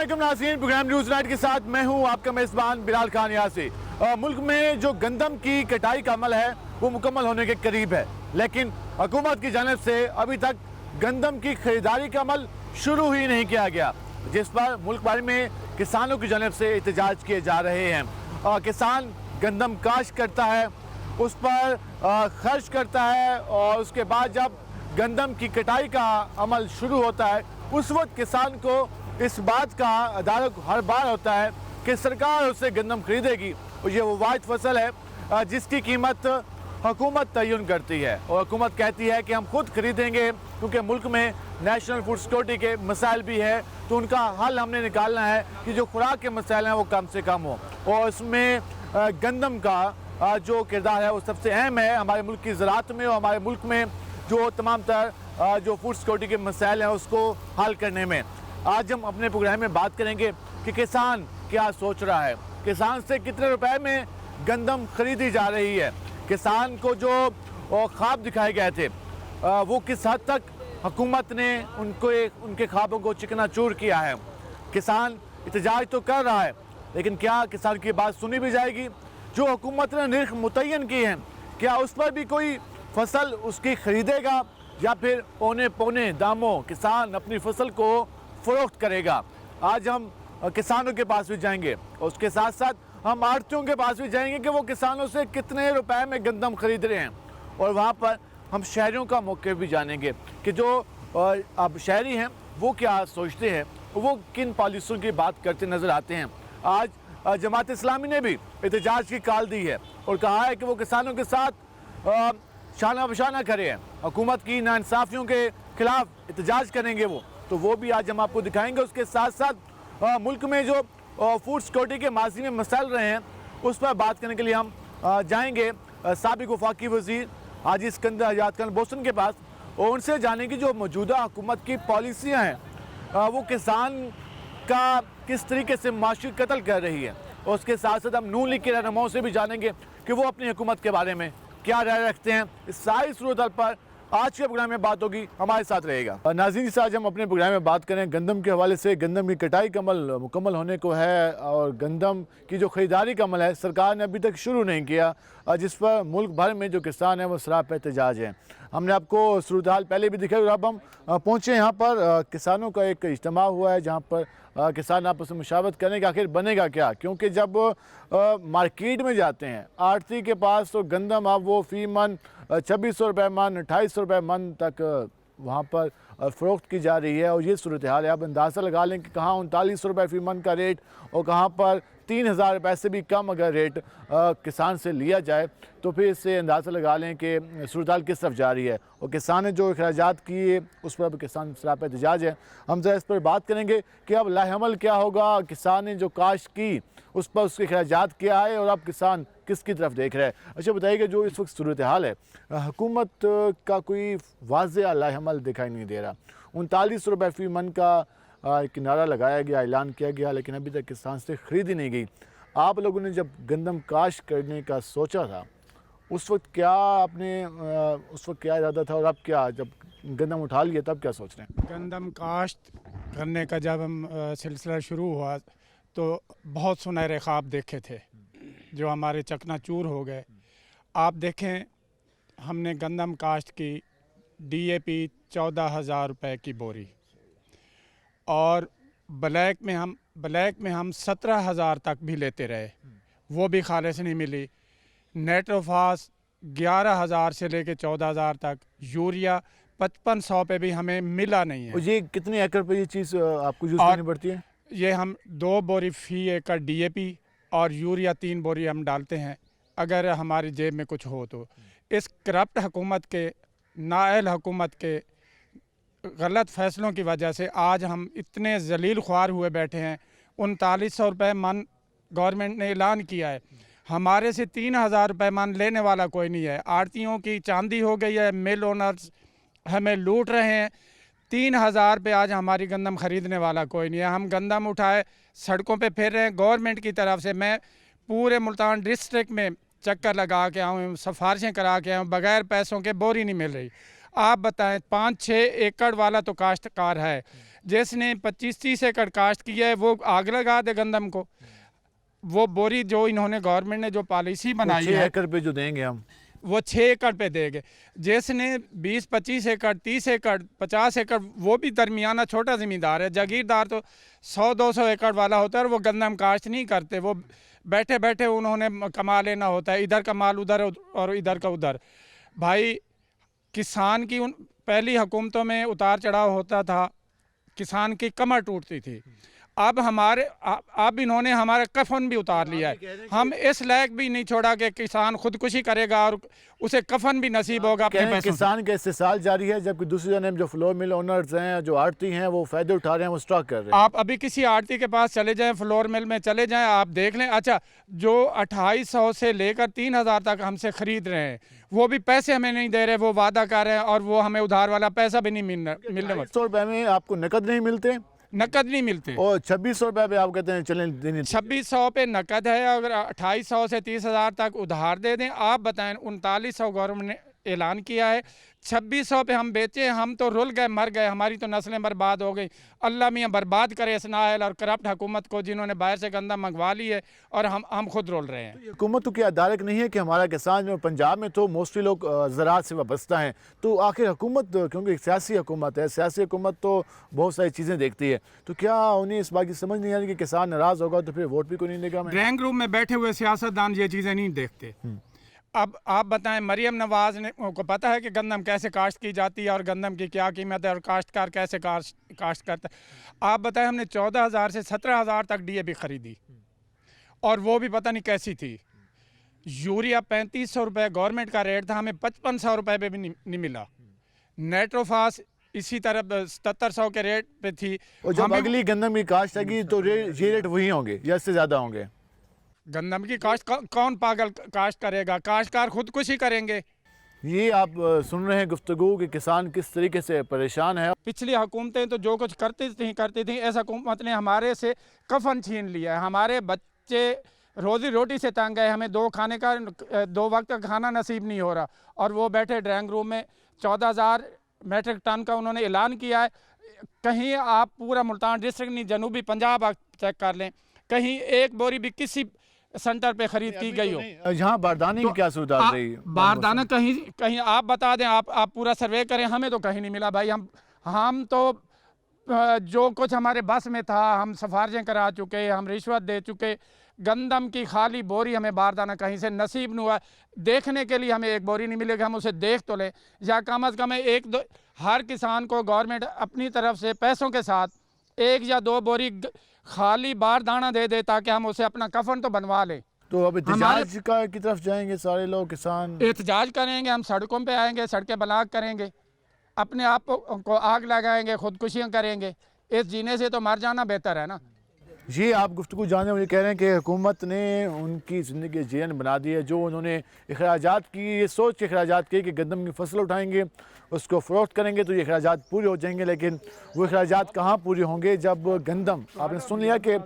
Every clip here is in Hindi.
अस्सलामुअलैकुम नाज़रीन, प्रोग्राम न्यूज़ नाइट के साथ मैं हूं आपका मेज़बान बिलाल खान यासी। मुल्क में जो गंदम की कटाई का अमल है वो मुकम्मल होने के करीब है, लेकिन हुकूमत की जानिब से अभी तक गंदम की खरीदारी का अमल शुरू ही नहीं किया गया, जिस पर मुल्क भर में किसानों की जानिब से एहतजाज किए जा रहे हैं। किसान गंदम काश्त करता है, उस पर खर्च करता है और उसके बाद जब गंदम की कटाई का अमल शुरू होता है उस वक्त किसान को इस बात का अदालत हर बार होता है कि सरकार उससे गंदम खरीदेगी और ये वो वाहिद फसल है जिसकी कीमत हुकूमत तयन करती है और हुकूमत कहती है कि हम खुद खरीदेंगे क्योंकि मुल्क में नेशनल फूड सिक्योरिटी के मसाइल भी है, तो उनका हल हमने निकालना है कि जो खुराक के मसाइल हैं वो कम से कम हो। और इसमें गंदम का जो किरदार है वो सबसे अहम है हमारे मुल्क की ज़राअत में और हमारे मुल्क में जो तमाम तर जो फूड सिक्योरिटी के मसाइल हैं उसको हल करने में। आज हम अपने प्रोग्राम में बात करेंगे कि किसान क्या सोच रहा है, किसान से कितने रुपए में गंदम खरीदी जा रही है, किसान को जो ख्वाब दिखाए गए थे वो किस हद तक हुकूमत ने उनके ख्वाबों को चिकनाचूर किया है। किसान एहतजाज तो कर रहा है, लेकिन क्या किसान की बात सुनी भी जाएगी? जो हुकूमत ने निर्ख मुतय्यन की है, क्या उस पर भी कोई फसल उसकी खरीदेगा या फिर पौने पौने दामों किसान अपनी फसल को फरोख्त करेगा? आज हम किसानों के पास भी जाएंगे और उसके साथ साथ हम आड़तियों के पास भी जाएंगे कि वो किसानों से कितने रुपए में गंदम खरीद रहे हैं, और वहाँ पर हम शहरियों का मौके भी जानेंगे कि जो अब शहरी हैं वो क्या सोचते हैं, वो किन पॉलिसियों की बात करते नज़र आते हैं। आज जमात इस्लामी ने भी एहतजाज की कॉल दी है और कहा है कि वो किसानों के साथ शाना बशाना करे हैं, हुकूमत की नाइंसाफ़ियों के खिलाफ एहतजाज करेंगे तो वो भी आज हम आपको दिखाएंगे। उसके साथ साथ मुल्क में जो फूड सिक्योरिटी के माजी में मसाइल रहे हैं उस पर बात करने के लिए हम जाएंगे साबिक वफाकी वज़ीर हाजी सिकंदर आज़ाद खान बोसन के पास और उनसे जानेंगे जो मौजूदा हुकूमत की पॉलिसियाँ हैं वो किसान का किस तरीके से माशी कत्ल कर रही है। और उसके साथ साथ हम नून लीग के रहनुमाओं से भी जानेंगे कि वो अपनी हुकूमत के बारे में क्या राय रखते हैं। इस सारी सूरत पर आज के प्रोग्राम में बात होगी, हमारे साथ रहेगा। नाज़रीन, से आज हम अपने प्रोग्राम में बात करें गंदम के हवाले से। गंदम की कटाई का अमल मुकम्मल होने को है और गंदम की जो ख़रीदारी का अमल है सरकार ने अभी तक शुरू नहीं किया, जिस पर मुल्क भर में जो किसान हैं वो सराप एहतजाज हैं। हमने आपको सूरत हाल पहले भी दिखाई और अब हम पहुँचे यहाँ पर किसानों का एक इज्तिमा हुआ है जहाँ पर किसान आपस में मुशावरत करने का आखिर बनेगा क्या, क्योंकि जब मार्केट में जाते हैं आड़ती के पास तो गंदम अब वो फ़ी मन 2600 रुपये मन 2800 रुपये मन तक वहाँ पर फ़रोख्त की जा रही है। और ये सूरत हाल है। आप अंदाज़ा लगा लें कि कहाँ 3900 रुपये फ़ी मन का रेट और कहाँ पर 3000 रुपये से भी कम अगर रेट किसान से लिया जाए तो फिर इससे अंदाज़ा लगा लें कि सूरत हाल किस तरफ जा रही है। और किसान ने जो अखराजात किए उस पर अब किसान सराप एहतजाज है। हम ज़रा इस पर बात करेंगे कि अब लाहेअमल क्या होगा, किसान ने जो काश्त की उस पर उसके अखराजात क्या है और अब किसान किसकी तरफ देख रहा है। अच्छा बताइए, जो इस वक्त सूरत हाल है हुकूमत का कोई वाज़ेह लाहेअमल दिखाई नहीं दे रहा। 3900 रुपये फ़ी मन का एक नारा लगाया गया, ऐलान किया गया, लेकिन अभी तक किसान से ख़रीदी नहीं गई। आप लोगों ने जब गंदम काश्त करने का सोचा था उस वक्त क्या आपने उस वक्त क्या इरादा था और अब क्या, जब गंदम उठा लिया तब क्या सोच रहे हैं? गंदम काश्त करने का जब हम सिलसिला शुरू हुआ तो बहुत सुनहरे ख्वाब देखे थे जो हमारे चकनाचूर हो गए। आप देखें, हमने गंदम काश्त की DAP 14,000 रुपये की बोरी और ब्लैक में हम 17,000 तक भी लेते रहे, वो भी खालिस नहीं मिली। नेट्रोफास 11,000 से लेके 14,000 तक, यूरिया 5500 पे भी हमें मिला नहीं है। और ये कितने एकड़ पे ये चीज़ आपको यूज़ करनी पड़ती है? ये हम 2 बोरी फ़ी एकड़ DAP और यूरिया 3 बोरी हम डालते हैं अगर हमारी जेब में कुछ हो तो। इस करप्ट हुकूमत के, नाअहल हुकूमत के गलत फ़ैसलों की वजह से आज हम इतने जलील ख्वार हुए बैठे हैं। 3900 रुपये मन गवर्नमेंट ने ऐलान किया है, हमारे से 3000 रुपये मन लेने वाला कोई नहीं है। आड़तियों की चांदी हो गई है, मिल ओनर्स हमें लूट रहे हैं। 3000 पे आज हमारी गंदम ख़रीदने वाला कोई नहीं है। हम गंदम उठाए सड़कों पे फिर रहे हैं। गवर्नमेंट की तरफ से मैं पूरे मुल्तान डिस्ट्रिक्ट में चक्कर लगा के आऊँ, सिफारिशें करा के आऊँ, बग़ैर पैसों के बोरी नहीं मिल रही। आप बताएं 5-6 एकड़ वाला तो काश्तकार है, जिसने 25-30 एकड़ काश्त किया है वो आग लगा दे गंदम को। वो बोरी जो इन्होंने गवर्नमेंट ने जो पॉलिसी बनाई 6 है एकड़ पे जो देंगे हम, वो 6 एकड़ पे देंगे। जिसने 20-25 एकड़ 30 एकड़ 50 एकड़, वो भी दरमियाना छोटा ज़मींदार है। जागीरदार तो 100-200 एकड़ वाला होता है और वो गंदम काश्त नहीं करते, वो बैठे बैठे उन्होंने कमा लेना होता है, इधर का माल उधर और इधर का उधर। भाई किसान की उन पहली हुकूमतों में उतार चढ़ाव होता था, किसान की कमर टूटती थी। अब इन्होंने हमारा कफन भी उतार लिया है। हम इस लायक भी नहीं छोड़ा कि किसान खुदकुशी करेगा और उसे कफन भी नसीब होगा अपने पैसों से। किसान का इस्तेसाल जारी है, जबकि दूसरी जानब जो फ्लोर मिल ओनर्स हैं, जो आड़ती हैं, वो फायदे उठा रहे हैं, वो स्टॉक कर रहे हैं। आप अभी किसी आड़ती के पास चले जाएं, फ्लोर मिल में चले जाएं, आप देख लें। अच्छा, जो 2800 से लेकर 3000 तक हमसे खरीद रहे हैं, वो भी पैसे हमें नहीं दे रहे, वो वादा कर रहे हैं और वो हमें उधार वाला पैसा भी नहीं मिलने वाला। 100 रुपए में आपको नकद नहीं मिलते नकद नहीं मिलते, और 2600 रुपए पे आप कहते हैं चलें देने। 2600 पे नकद है, अगर 2800 से 30,000 तक उधार दे दें। आप बताएं 3900 गवर्नमेंट ने ऐलान किया है, 2600 पे हम बेचे, हम तो रुल गए, मर गए, हमारी तो नस्लें बर्बाद हो गई। अल्लाह मियाँ बर्बाद करे इस नाअहल और करप्ट हुकूमत को, जिन्होंने बाहर से गंदा मंगवा ली है और हम खुद रुल रहे हैं। हुकूमत तो क्या दायरे नहीं है कि हमारा किसान जो पंजाब में तो मोस्टली लोग ज़राअत से वाबस्ता हैं, तो आखिर हुकूमत, क्योंकि सियासी हुकूमत है, सियासी हुकूमत तो बहुत सारी चीज़ें देखती है, तो क्या उन्हें इस बात की समझ नहीं आ रही कि किसान नाराज़ होगा तो फिर वोट भी कोई नहीं देगा हमें? ड्राइंग रूम में बैठे हुए सियासतदान ये चीज़ें नहीं देखते। अब आप बताएं, मरियम नवाज ने को पता है कि गंदम कैसे काश्त की जाती है और गंदम की क्या कीमत है और काश्तकार कैसे काश्त करता है। आप बताएं, हमने 14,000 से 17,000 तक DAP खरीदी और वो भी पता नहीं कैसी थी। यूरिया 3500 रुपये गवर्नमेंट का रेट था, हमें 5500 रुपये पे भी नहीं मिला। नाइट्रोफास इसी तरह 7700 के रेट पे थी। और जब अगली गंदम की काश्त आएगी तो ये रेट वही होंगे या इससे ज़्यादा होंगे? गंदम की काश्त कौन पागल काश्त करेगा? काश्तकार खुदकुशी करेंगे। ये आप सुन रहे हैं गुफ्तगू कि किसान किस तरीके से परेशान है। पिछली हुकूमतें तो जो कुछ करती थी, इस हुकूमत ने हमारे से कफन छीन लिया है। हमारे बच्चे रोज़ी रोटी से तंग है, हमें 2 वक्त का खाना नसीब नहीं हो रहा और वो बैठे ड्राइंग रूम में। 14,000 मैट्रिक टन का उन्होंने ऐलान किया है। कहीं आप पूरा मुल्तान डिस्ट्रिक्ट नहीं, जनूबी पंजाब आप चेक कर लें, कहीं एक बोरी भी किसी सेंटर पे खरीद की गई हो। यहाँ बारदाने की क्या सूरत रही? बारदाना कहीं आप बता दें, आप पूरा सर्वे करें, हमें तो कहीं नहीं मिला भाई। हम तो जो कुछ हमारे बस में था, हम सिफारिशें करा चुके, हम रिश्वत दे चुके। गंदम की खाली बोरी हमें बारदाना कहीं से नसीब नहीं हुआ। देखने के लिए हमें एक बोरी नहीं मिलेगी, हम उसे देख तो लें, या कम अज़ कम हर किसान को गवर्नमेंट अपनी तरफ से पैसों के साथ 1 या 2 बोरी खाली बारदाना दे दे, ताकि हम उसे अपना कफन तो बनवा लें। तो अब एहतजाज की तरफ जाएंगे सारे लोग, किसान एहतजाज करेंगे, हम सड़कों पे आएंगे, सड़कें ब्लॉक करेंगे, अपने आप को आग लगाएंगे, खुदकुशियाँ करेंगे। इस जीने से तो मर जाना बेहतर है ना। जी, आप गुफ्तगू जाने मुझे कह रहे हैं कि हुकूमत ने उनकी ज़िंदगी जीवन बना दी है। जो उन्होंने अखराजात की, ये सोच के अखराजात किए कि गंदम की फसल उठाएंगे, उसको फ़रोख्त करेंगे तो ये अखराजात पूरे हो जाएंगे, लेकिन वो अखराजात कहाँ पूरे होंगे जब गंदम, आपने सुन लिया कि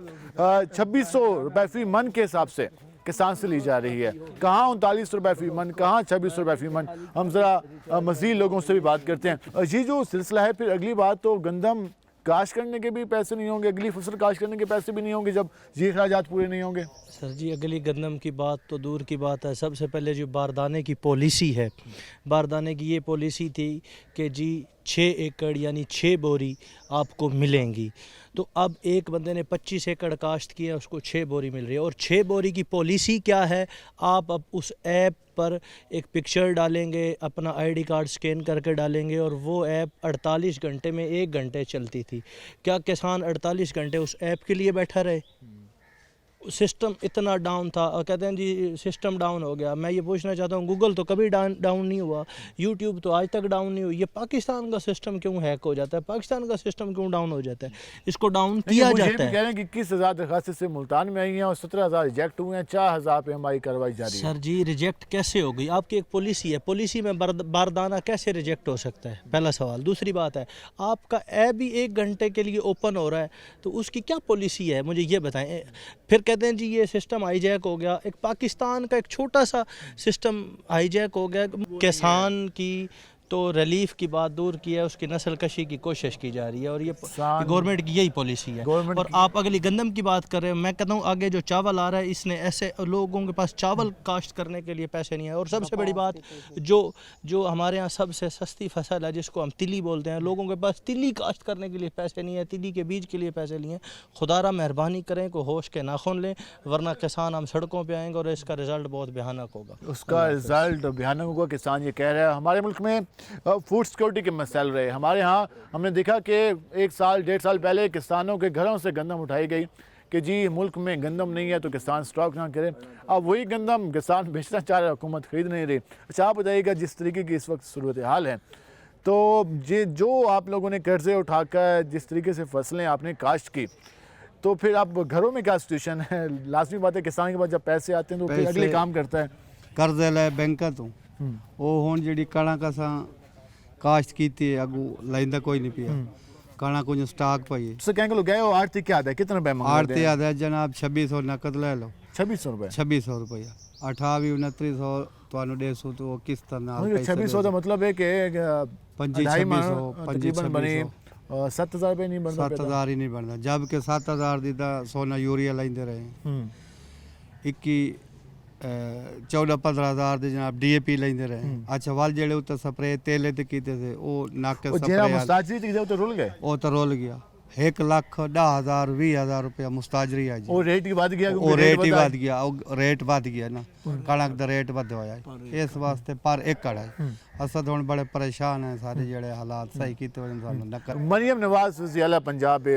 2600 रुपये फ़ी मन के हिसाब से किसान से ली जा रही है। कहाँ 3900 रुपये फ़ी मन, कहाँ 2600 रुपये फ़ी मन। हम ज़रा मज़ीद लोगों से भी बात करते हैं। ये जो सिलसिला है, फिर अगली बात तो गंदम काश्त करने के भी पैसे नहीं होंगे, अगली फसल काश्त करने के पैसे भी नहीं होंगे जब ये अखराजात पूरे नहीं होंगे। सर जी, अगली गंदम की बात तो दूर की बात है। सबसे पहले जो बारदाने की पॉलिसी है, बारदाने की ये पॉलिसी थी कि जी 6 एकड़ यानी 6 बोरी आपको मिलेंगी। तो अब एक बंदे ने 25 एकड़ काश्त किया, उसको 6 बोरी मिल रही है। और 6 बोरी की पॉलिसी क्या है, आप अब उस ऐप पर एक पिक्चर डालेंगे, अपना ID कार्ड स्कैन करके डालेंगे और वो ऐप 48 घंटे में 1 घंटे चलती थी। क्या किसान 48 घंटे उस ऐप के लिए बैठा रहे? सिस्टम इतना डाउन था और कहते हैं जी सिस्टम डाउन हो गया। मैं ये पूछना चाहता हूँ, गूगल तो कभी डाउन नहीं हुआ, यूट्यूब तो आज तक डाउन नहीं हुई, ये पाकिस्तान का सिस्टम क्यों हैक हो जाता है? पाकिस्तान का सिस्टम क्यों डाउन हो जाता है? इसको डाउन किया जाता है। कह रहे हैं कि 21,000 दरखास्तें से मुल्तान में आई हैं और 17,000 रिजेक्ट हुए हैं, 4,000 पे हमारी कार्रवाई जारी है। सर जी, रिजेक्ट कैसे हो गई? आपकी एक पॉलिसी है, पॉलिसी में बारदाना कैसे रिजेक्ट हो सकता है? पहला सवाल। दूसरी बात है, आपका ऐप भी 1 घंटे के लिए ओपन हो रहा है, तो उसकी क्या पॉलिसी है, मुझे ये बताएं। फिर कहते हैं जी ये सिस्टम हाईजैक हो गया। एक पाकिस्तान का एक छोटा सा सिस्टम हाईजैक हो गया। किसान की तो रिलीफ की बात दूर की है, उसकी नस्ल कशी की कोशिश की जा रही है और ये किसान- गवर्नमेंट की यही पॉलिसी है। गवर्नमेंट और आप अगली गंदम की बात कर रहे हैं, मैं कहता हूँ आगे जो चावल आ रहा है, इसने ऐसे लोगों के पास चावल काश्त करने के लिए पैसे नहीं है। और सबसे बड़ी बात जो हमारे यहाँ सबसे सस्ती फसल है जिसको हम तिली बोलते हैं, लोगों के पास तिली काश्त करने के लिए पैसे नहीं है, तिली के बीज के लिए पैसे नहीं है। खुदारा मेहरबानी करें को होश के नाखून लें, वरना किसान हम सड़कों पे आएंगे और इसका रिजल्ट बहुत भयानक होगा। उसका रिजल्ट भयानक होगा। किसान ये कह रहे हैं। हमारे मुल्क में फूड सिक्योरिटी के मसले रहे। हमारे यहाँ हमने देखा कि 1 साल 1.5 साल पहले किसानों के घरों से गंदम उठाई गई कि जी मुल्क में गंदम नहीं है तो किसान स्टॉक ना करें। अब वही गंदम किसान बेचना चाह रहे, हुकूमत खरीद नहीं रही। अच्छा, आप बताइएगा जिस तरीके की इस वक्त सूरत हाल है, तो ये जो आप लोगों ने कर्जे उठाकर जिस तरीके से फसलें आपने काश्त की, तो फिर आप घरों में क्या सिचुएशन है? लाजमी बात है किसान के पास जब पैसे आते हैं तो फिर अगले काम करता है। कर्जे ले बैंकों तो ਉਹ ਹੁਣ ਜਿਹੜੀ ਕਣਕ ਅਸਾਂ ਕਾਸ਼ਤ ਕੀਤੀ ਹੈ ਅਗੂ ਲੈਂਦਾ ਕੋਈ ਨਹੀਂ ਪਿਆ ਕਣਕ ਨੂੰ ਸਟਾਕ ਪਈ तो कहेंगे लोग गए हो आरती क्या है, कितने रुपए मांग ਆੜਤੀ ਆਦਾ ਜਨਾਬ 2600 ਨਕਦ ਲੈ ਲਓ 2600 रुपए 2600 ਰੁਪਇਆ 28 2900 ਤੁਹਾਨੂੰ 150 ਤੋਂ ਕਿਸ਼ਤ ਨਾਲ 2600 का मतलब है कि 2500 तकरीबन बनी 7000 रुपए नहीं बनता 7000 ਹੀ ਨਹੀਂ ਬਣਦਾ ਜਦ ਕਿ 7000 ਦੀ ਤਾਂ ਸੋਨਾ ਯੂਰੀਆ ਲੈਂਦੇ ਰਹੇ 21 14-15 ਹਜ਼ਾਰ ਦੇ ਜਨਾਬ ਡੀਏਪੀ ਲੈਂਦੇ ਰਹੇ। ਅੱਛਾ ਵੱਲ ਜਿਹੜੇ ਉੱਤੇ ਸਪਰੇ ਤੇਲੇ ਤੇ ਕੀਤੇ ਸੀ ਉਹ ਨੱਕ ਉਹ ਜਿਹੜਾ ਮੁਸਤਾਜਰੀ ਤੇ ਉਹ ਤਾਂ ਰੁਲ ਗਏ, ਉਹ ਤਾਂ ਰੁਲ ਗਿਆ। 1,10,000 20,000 ਰੁਪਇਆ ਮੁਸਤਾਜਰੀ ਆ ਜੀ। ਉਹ ਰੇਟ ਹੀ ਵੱਧ ਗਿਆ, ਉਹ ਰੇਟ ਹੀ ਵੱਧ ਗਿਆ, ਉਹ ਰੇਟ ਵੱਧ ਗਿਆ ਨਾ ਕਣਕ ਦਾ ਰੇਟ ਵੱਧ ਹੋਇਆ ਇਸ ਵਾਸਤੇ ਪਰ ਏਕੜ ਹੈ। ਅਸਾਂ ਹੁਣ ਬੜੇ ਪਰੇਸ਼ਾਨ ਹੈ ਸਾਰੇ ਜਿਹੜੇ ਹਾਲਾਤ ਸਹੀ ਕੀਤੇ ਹੋਏ ਸਾਨੂੰ ਨਕਰ। मरियम नवाज वज़ीर आला पंजाब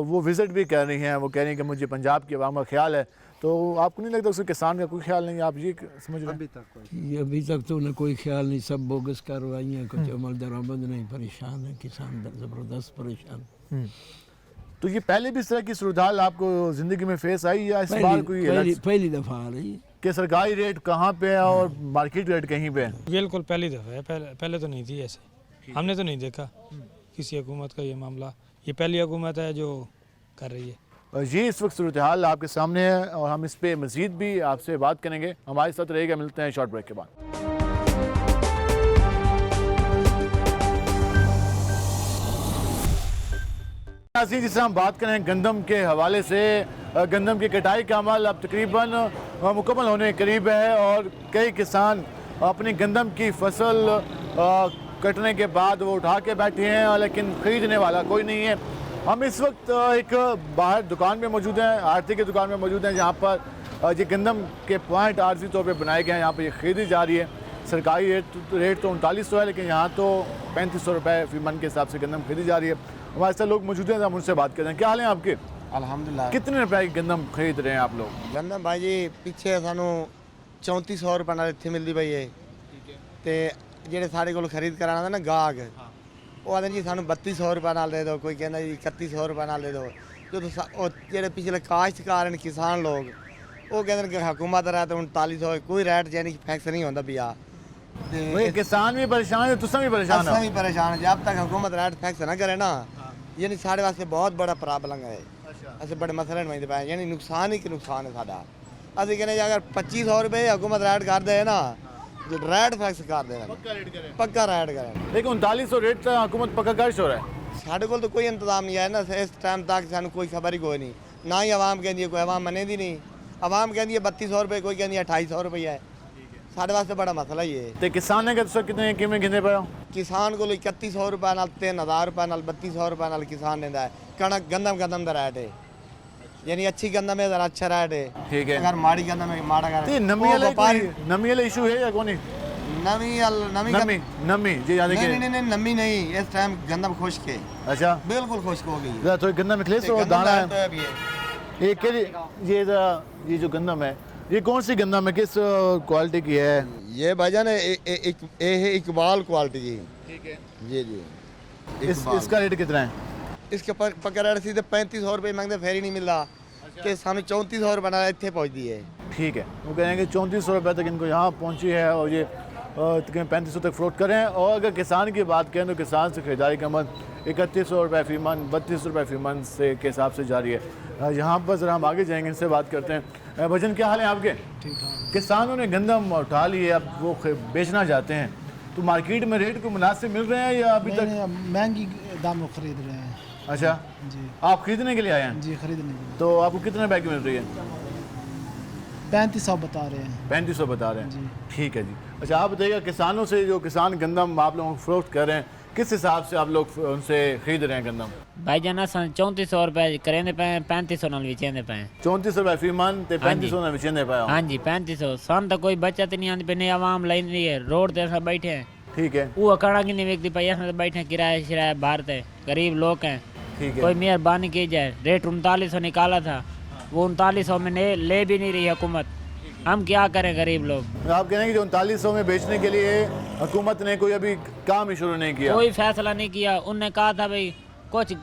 वो विज़िट भी कर रही हैं। वो कह रही हैं कि मुझे पंजाब की आवाम का ख्याल है, तो आपको नहीं लगता उसके किसान का कोई ख्याल नहीं? आप ये समझ रहे हैं? अभी तक तो उन्हें कोई ख्याल नहीं, सब बोगस कार्रवाइयाँ, कुछ अमल दरामद नहीं, परेशान है किसान, ज़बरदस्त परेशान। तो ये पहले भी इस तरह की सूरत हाल आपको ज़िंदगी में फेस आई या इस बार कोई पहली दफ़ा आ रही है कि सरकारी रेट कहाँ पे है और मार्केट रेट कहीं पे है? बिल्कुल पहली दफ़ा है, पहले तो नहीं थी ऐसे, हमने तो नहीं देखा किसी हुकूमत का ये मामला। ये पहली हुकूमत है जो कर रही है। और ये इस वक्त सूरत हाल आपके सामने है और हम इस पे मज़ीद भी आपसे बात करेंगे। हमारे साथ रहेगा, मिलते हैं शॉर्ट ब्रेक के बाद। जिस तरह हम बात करें गंदम के हवाले से, गंदम की कटाई का अमल अब तकरीबन मुकम्मल होने के करीब है और कई किसान अपनी गंदम की फसल कटने के बाद वो उठा के बैठे हैं, लेकिन ख़रीदने वाला कोई नहीं है। हम इस वक्त एक बाहर दुकान में मौजूद हैं, आरती की दुकान में मौजूद हैं, जहाँ पर ये गंदम के पॉइंट आरती तौर पे बनाए गए हैं। यहाँ पर ये खरीदी जा रही है। सरकारी रेट तो 3900 है, लेकिन यहाँ तो 3500 रुपये फी मन के हिसाब से गंदम खरीदी जा रही है। हमारे साथ लोग मौजूद हैं, हम उनसे बात करते हैं। क्या हाल है आपके? अल्हम्दुलिल्लाह। कितने रुपए की गंदम खरीद रहे हैं आप लोग? गंदम भाई जी पिछे सानू 3400 रुपये ਨਾਲ ਇੱਥੇ ਮਿਲਦੀ ਪਈ ਹੈ ਤੇ ਜਿਹੜੇ ਸਾਡੇ ਕੋਲ ਖਰੀਦ ਕਰਾਣਾ ਦਾ ਨਾ ਗਾਹਕ ਉਹ ਆਂਦੇ ਜੀ ਸਾਨੂੰ 3200 ਰੁਪਏ ਨਾਲ ਦੇ ਦਿਓ, ਕੋਈ ਕਹਿੰਦਾ ਜੀ 3100 ਰੁਪਏ ਨਾਲ ਦੇ ਦਿਓ। ਜਦੋਂ ਉਹ ਜਿਹੜੇ ਪਿਛਲੇ ਕਾਸ਼ਤਕਾਰ ਨੇ ਕਿਸਾਨ ਲੋਕ ਉਹ ਕਹਿੰਦੇ ਨੇ ਕਿ ਹਕੂਮਤ ਦਾ ਰੇਟ 3900 ਕੋਈ ਰੇਟ ਯਾਨੀ ਫਿਕਸ ਨਹੀਂ ਹੁੰਦਾ ਪਿਆ। भाई किसान भी परेशान है, तुम भी परेशान असां हो। भी परेशान है, जब तक हुकूमत रेट फिक्स ना करे ना यानी साढ़े वास्ते बहुत बड़ा प्रॉब्लम है। असं बड़े मसले में पाए यानी नुकसान ही कि नुकसान है साडा। असं कहने अगर 2500 रुपये हुकूमत रेट कर दे ना, जो रेट फिक्स कर देना पक्का रेट करें। लेकिन 3900 रेट तो हुकूमत पक्का कर हो रहा है। साढ़े को तो कोई इंतजाम नहीं है ना इस टाइम तक, सानू कोई खबर ही कोई नहीं। ना ही आवाम कहती है, कोई आवाम मने दी नहीं। आवाम कहती है 3200 रुपये, कोई कहती है 2800 रुपये है। साढ़े वास्ते बड़ा मसला ही है। तो किसान ने कितने किमें गिने पे हो? किसान को 3100 रुपये नाल 3000 रुपये नाल 3200 रुपये नाल किसान लेंदा है। कणक गंदम दा रेट है, यानी अच्छी गंदम है जरा अच्छा रेट है। ठीक है। अगर माड़ी गंदम है माड़ा कर तो नमी वाला इशू है या कौन है? नमी जी यानी कि नहीं नमी नहीं, इस टाइम गंदम खुश्क है। अच्छा, बिल्कुल खुश्क हो गई जरा थोड़ी गंदम निकले तो दाना है। है। ये जो गंदम है, ये कौन सी गंदम है, किस क्वालिटी की है? ये भाईजान है इकबाल क्वालिटी जी। ठीक है जी जी। इसका रेट कितना है? इसके पक्का रेट सीधे 3500 रुपये मांगते फिर ही नहीं मिलता कि सामने 3400 रुपये इतने पहुँचती है। ठीक है, वो कह रहे हैं कि 3400 रुपये तक इनको यहाँ पहुँची है और ये तकरीबन 3500 तक फ्लोट करें। और अगर किसान की बात करें तो किसान से खरीदारी का मद 3100 रुपये फी मन 32 रुपये फी मन से के हिसाब से जारी है। यहाँ पर ज़रा हम आगे जाएंगे, इनसे बात करते हैं। भजन क्या हाल है आपके? किसानों ने गंदम उठा ली है, अब वो बेचना चाहते हैं, तो मार्केट में रेट को मुनासिब मिल रहे हैं या अभी तक? महंगी दामों खरीद रहे हैं अच्छा, जी। आप खरीदने के लिए आए हैं? जी खरीदने के लिए। तो आपको कितने रुपए की मिल रही है? 3500 बता रहे हैं 3500 बता रहे हैं। जी। ठीक है जी। अच्छा, आप बताइएगा किसानों से, जो किसान गंदम आप लोगों को फरोख्त कर रहे हैं, किस हिसाब से आप लोग उनसे खरीद रहे हैं गंदम? भाईजान असां 3400 रुपए करेंदे पे 3500 नाल विचेंदे पे 3400 रुपए फी मन ते 3500 ना विचेंदे पाया। हाँ जी 3500 सन तो कोई बचत नहीं आती पे, आवाम लेंदी है, रोड ते असां बैठे हैं, ठीक है, वो कणा की नहीं विकती पई, असां तो बैठे हैं, किराया शिराया भारते, गरीब लोग हैं, ठीक है। कोई मेहरबानी की जाए। रेट 3900 निकाला था, वो 3900 में ले भी नहीं रही हुकूमत, हम क्या करें गरीब लोग। आप कह रहे हैं कि जो 3900 में बेचने के लिए हुकूमत ने कोई अभी काम ही शुरू नहीं किया? कोई फैसला नहीं किया। उनने कहा था भाई कुछ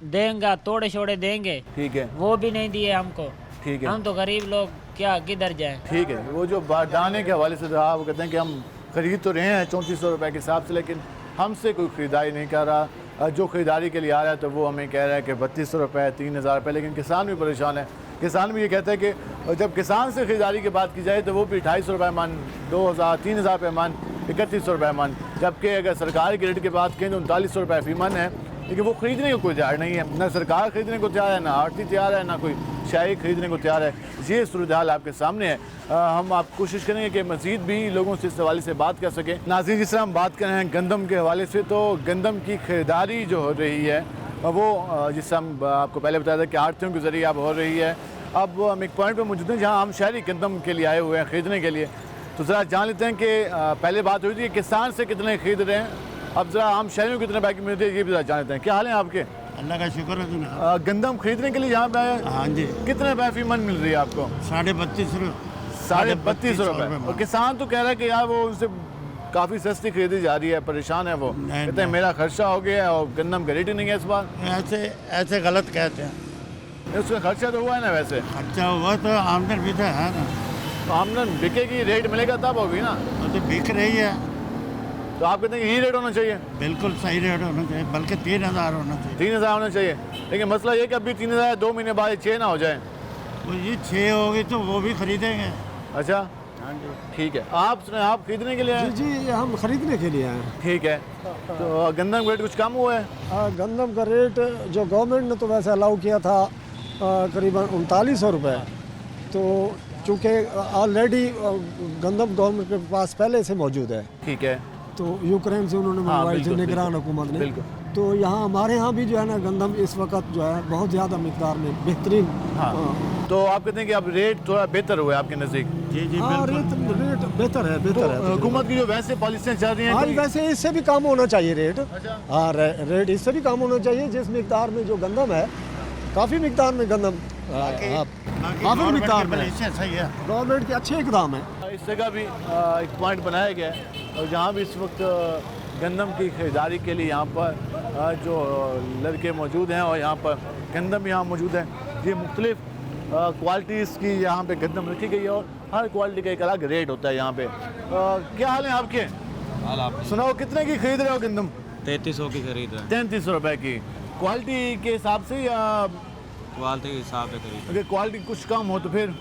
देंगे, तोड़े छोड़े देंगे, ठीक है, वो भी नहीं दिए हमको। ठीक है, हम तो गरीब लोग क्या किधर जाएं। ठीक है। वो जो बारदाने के हवाले से रहा, वो कहते हैं कि हम खरीद तो रहे हैं 3400 रुपए के हिसाब से, लेकिन हमसे कोई ख़रीदारी नहीं कर रहा। जो ख़रीदारी के लिए आ रहा है तो वो हमें कह रहा है कि 3200 रुपये, 3000 रुपये, लेकिन किसान भी परेशान है। किसान भी ये कहता है कि जब किसान से ख़रीदारी की बात की जाए तो वो भी 250 रुपये मन, 2000, 3000 रुपये मन, 3100 रुपये मन, जबकि अगर सरकार के रेट की बात करें तो 3900 रुपये फी मन है, लेकिन वो ख़रीदने को कोई तैयार नहीं है। ना सरकार ख़रीदने को तैयार है, ना आड़ती तैयार है, ना कोई शाही ख़रीदने को तैयार है। ये सूरत हाल आपके सामने है। हम आप कोशिश करेंगे कि मज़ीद भी लोगों से इस हवाले से बात कर सकें। नाज़रीन, जिस तरह हम बात कर रहे हैं गंदम के हवाले से, तो गंदम की ख़रीदारी जो हो रही है वो जिस हम आपको पहले बताया था कि आड़तियों के ज़रिए अब हो रही है। अब हम एक पॉइंट पर मौजूद हैं जहाँ हम शहरी गंदम के लिए आए हुए हैं ख़रीदने के लिए। तो ज़रा जान लेते हैं कि पहले बात हुई थी कि किसान से कितने ख़रीद रहे हैं, अब ज़रा हम शहरियों कितने पैकेट मिलते हैं ये भी ज़रा जान लेते हैं। क्या हाल है आपके? अल्लाह का शुक्र है जनाब। गंदम खरीदने के लिए यहाँ पे आए? हाँ जी। कितने रुपये फी मन मिल रही है आपको? 3250 3250 रुपये। और किसान तो कह रहा है कि यार वो उनसे काफ़ी सस्ती खरीदी जा रही है, परेशान है वो, कहते हैं मेरा खर्चा हो गया है और गंदम का रेट ही नहीं है इस बार। ऐसे गलत कहते हैं। उसका खर्चा तो हुआ है ना, वैसे खर्चा हुआ तो आमदन भी तो है ना, तो आमदन बिकेगी, रेट मिलेगा तब होगी ना। तो बिक रही है, तो आप कहते हैं कि यही रेट होना चाहिए? बिल्कुल सही रेट होना चाहिए, बल्कि 3000 होना चाहिए। 3000 होना चाहिए, लेकिन मसला ये कि अभी 3000 2 महीने बाद 6 ना हो जाए। वो ये 6 होगी तो वो भी खरीदेंगे। अच्छा, हाँ जी, ठीक है। आप खरीदने के लिए आए? जी हम खरीदने के लिए आए हैं। ठीक है। तो गंदम का रेट कुछ कम हुआ है? गंदम का रेट जो गवर्नमेंट ने तो वैसे अलाउ किया था करीबन 3900 रुपये, तो चूँकि ऑलरेडी गंदम गवर्नमेंट के पास पहले से मौजूद है, ठीक है, तो यूक्रेन से उन्होंने मंगवाई थी निगरान हुकूमत ने, तो यहाँ हमारे यहाँ भी जो है ना गंदम इस वक्त जो है बहुत ज़्यादा मिकदार में बेहतरीन। तो आप कहते हैं कि अब रेट थोड़ा बेहतर हुआ है आपके नज़दीक? जी जी, रेट बेहतर है, बेहतर है। हुकूमत की जो वैसे पॉलिसियाँ चल रही हैं, हाँ वैसे इससे भी कम होना चाहिए रेट। हाँ रेट इससे भी कम होना चाहिए। जिस मिकदार में जो गंदम है, काफ़ी मिकदार में गंदम काफ़ी मिकदार में सही है, गवर्नमेंट के अच्छे इकदाम है। इस जगह भी एक पॉइंट बनाया गया है, और जहाँ भी इस वक्त गंदम की खरीदारी के लिए यहाँ पर जो लड़के मौजूद हैं और यहाँ पर गंदम यहाँ मौजूद है। ये मुख्तलिफ क्वालिटीज़ की यहाँ पे गंदम रखी गई है और हर क्वालिटी का एक अलग रेट होता है यहाँ पे। क्या हाल है आपके? हाल आप सुनाओ, कितने की खरीद रहे हो गंदम? 3300 की खरीद रहे हैं। 3300 रुपये की। क्वालिटी के हिसाब से या क्वालिटी के हिसाब से खरीद? अगर क्वालिटी कुछ कम हो तो फिर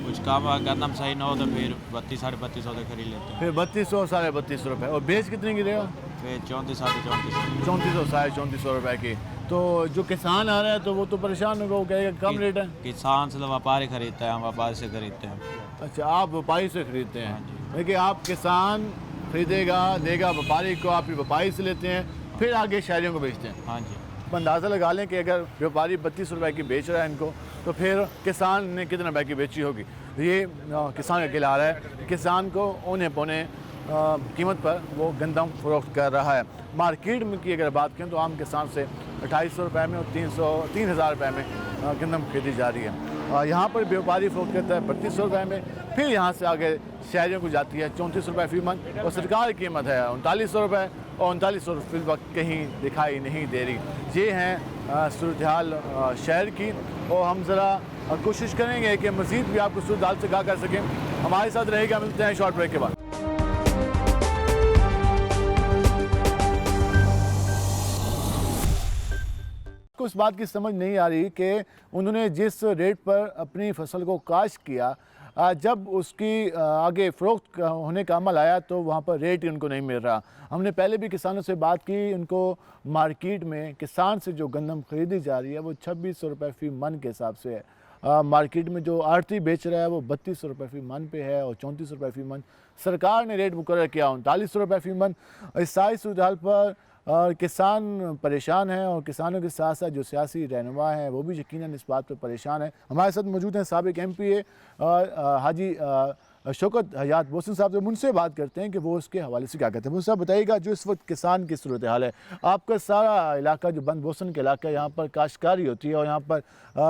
कुछ कम, गंदम सही ना हो तो फिर 32 साढ़े 3200 से खरीद लेते हैं। फिर 3200 साढ़े 3200 रुपये। और बेच कितने की रहे हो? फिर 34 साढ़े 3400। 3400 साढ़े 3400 रुपये की। तो जो किसान आ रहा है तो वो तो परेशान होगा, वो कहेगा कम रेट है। किसान से तो व्यापारी खरीदता है, हम व्यापारी से खरीदते हैं। अच्छा, आप व्यापारी से खरीदते हैं। देखिए, आप किसान खरीदेगा, देगा व्यापारी को, आप व्यापारी से लेते हैं, फिर आगे शहरियों को बेचते हैं। हाँ जी। अंदाज़ा लगा लें कि अगर व्यापारी 32 रुपये की बेच रहा है इनको, तो फिर किसान ने कितने रुपये की बेची होगी। ये किसान अकेला आ रहा है, किसान को औने पौने कीमत पर वो गंदम फरोख्त कर रहा है। मार्केट में की अगर बात करें तो आम किसान से 2800 रुपये में और 3000 रुपये में गंदम खरीदी जा रही है। यहाँ पर व्यापारी फरोख्त करता है 3200 रुपये में, फिर यहाँ से आगे शहरियों को जाती है 34 रुपये फी मन, और सरकार की कीमत है 3900 रुपये, और 3900 रुपये वक्त कहीं दिखाई नहीं दे रही। ये हैं सूरत हाल शहर की, और हम ज़रा कोशिश करेंगे कि मज़ीद भी आपको सूरत हाल से आगाह कर सकें। हमारे साथ रहेगा, मिलते हैं शॉर्ट ब्रेक के बाद। को इस बात की समझ नहीं आ रही कि उन्होंने जिस रेट पर अपनी फसल को काश्त किया, जब उसकी आगे फ़रोख्त होने का अमल आया तो वहाँ पर रेट ही उनको नहीं मिल रहा। हमने पहले भी किसानों से बात की, उनको मार्केट में किसान से जो गंदम खरीदी जा रही है वो 2600 रुपये फ़ी मन के हिसाब से है। मार्केट में जो आड़ती बेच रहा है वो 3200 रुपये फ़ी मन पे है और 3400 रुपये फ़ी मन सरकार ने रेट मुकर्रर किया 3900 रुपये फ़ी मन। इस सारी सूरत हाल पर किसान परेशान हैं और किसानों के साथ साथ जो सियासी रहनुमा हैं वो भी यकीनन इस बात पर परेशान हैं। हमारे साथ मौजूद हैं साबिक MP हाजी शौकत हयात बोसन साहब। से उनसे बात करते हैं कि वो उसके हवाले से क्या कहते हैं। मुझे साहब बताइएगा, जो इस वक्त किसान की सूरत हाल है, आपका सारा इलाका जो बंद बोसन का इलाका है, यहाँ पर काश्तकारी होती है और यहाँ पर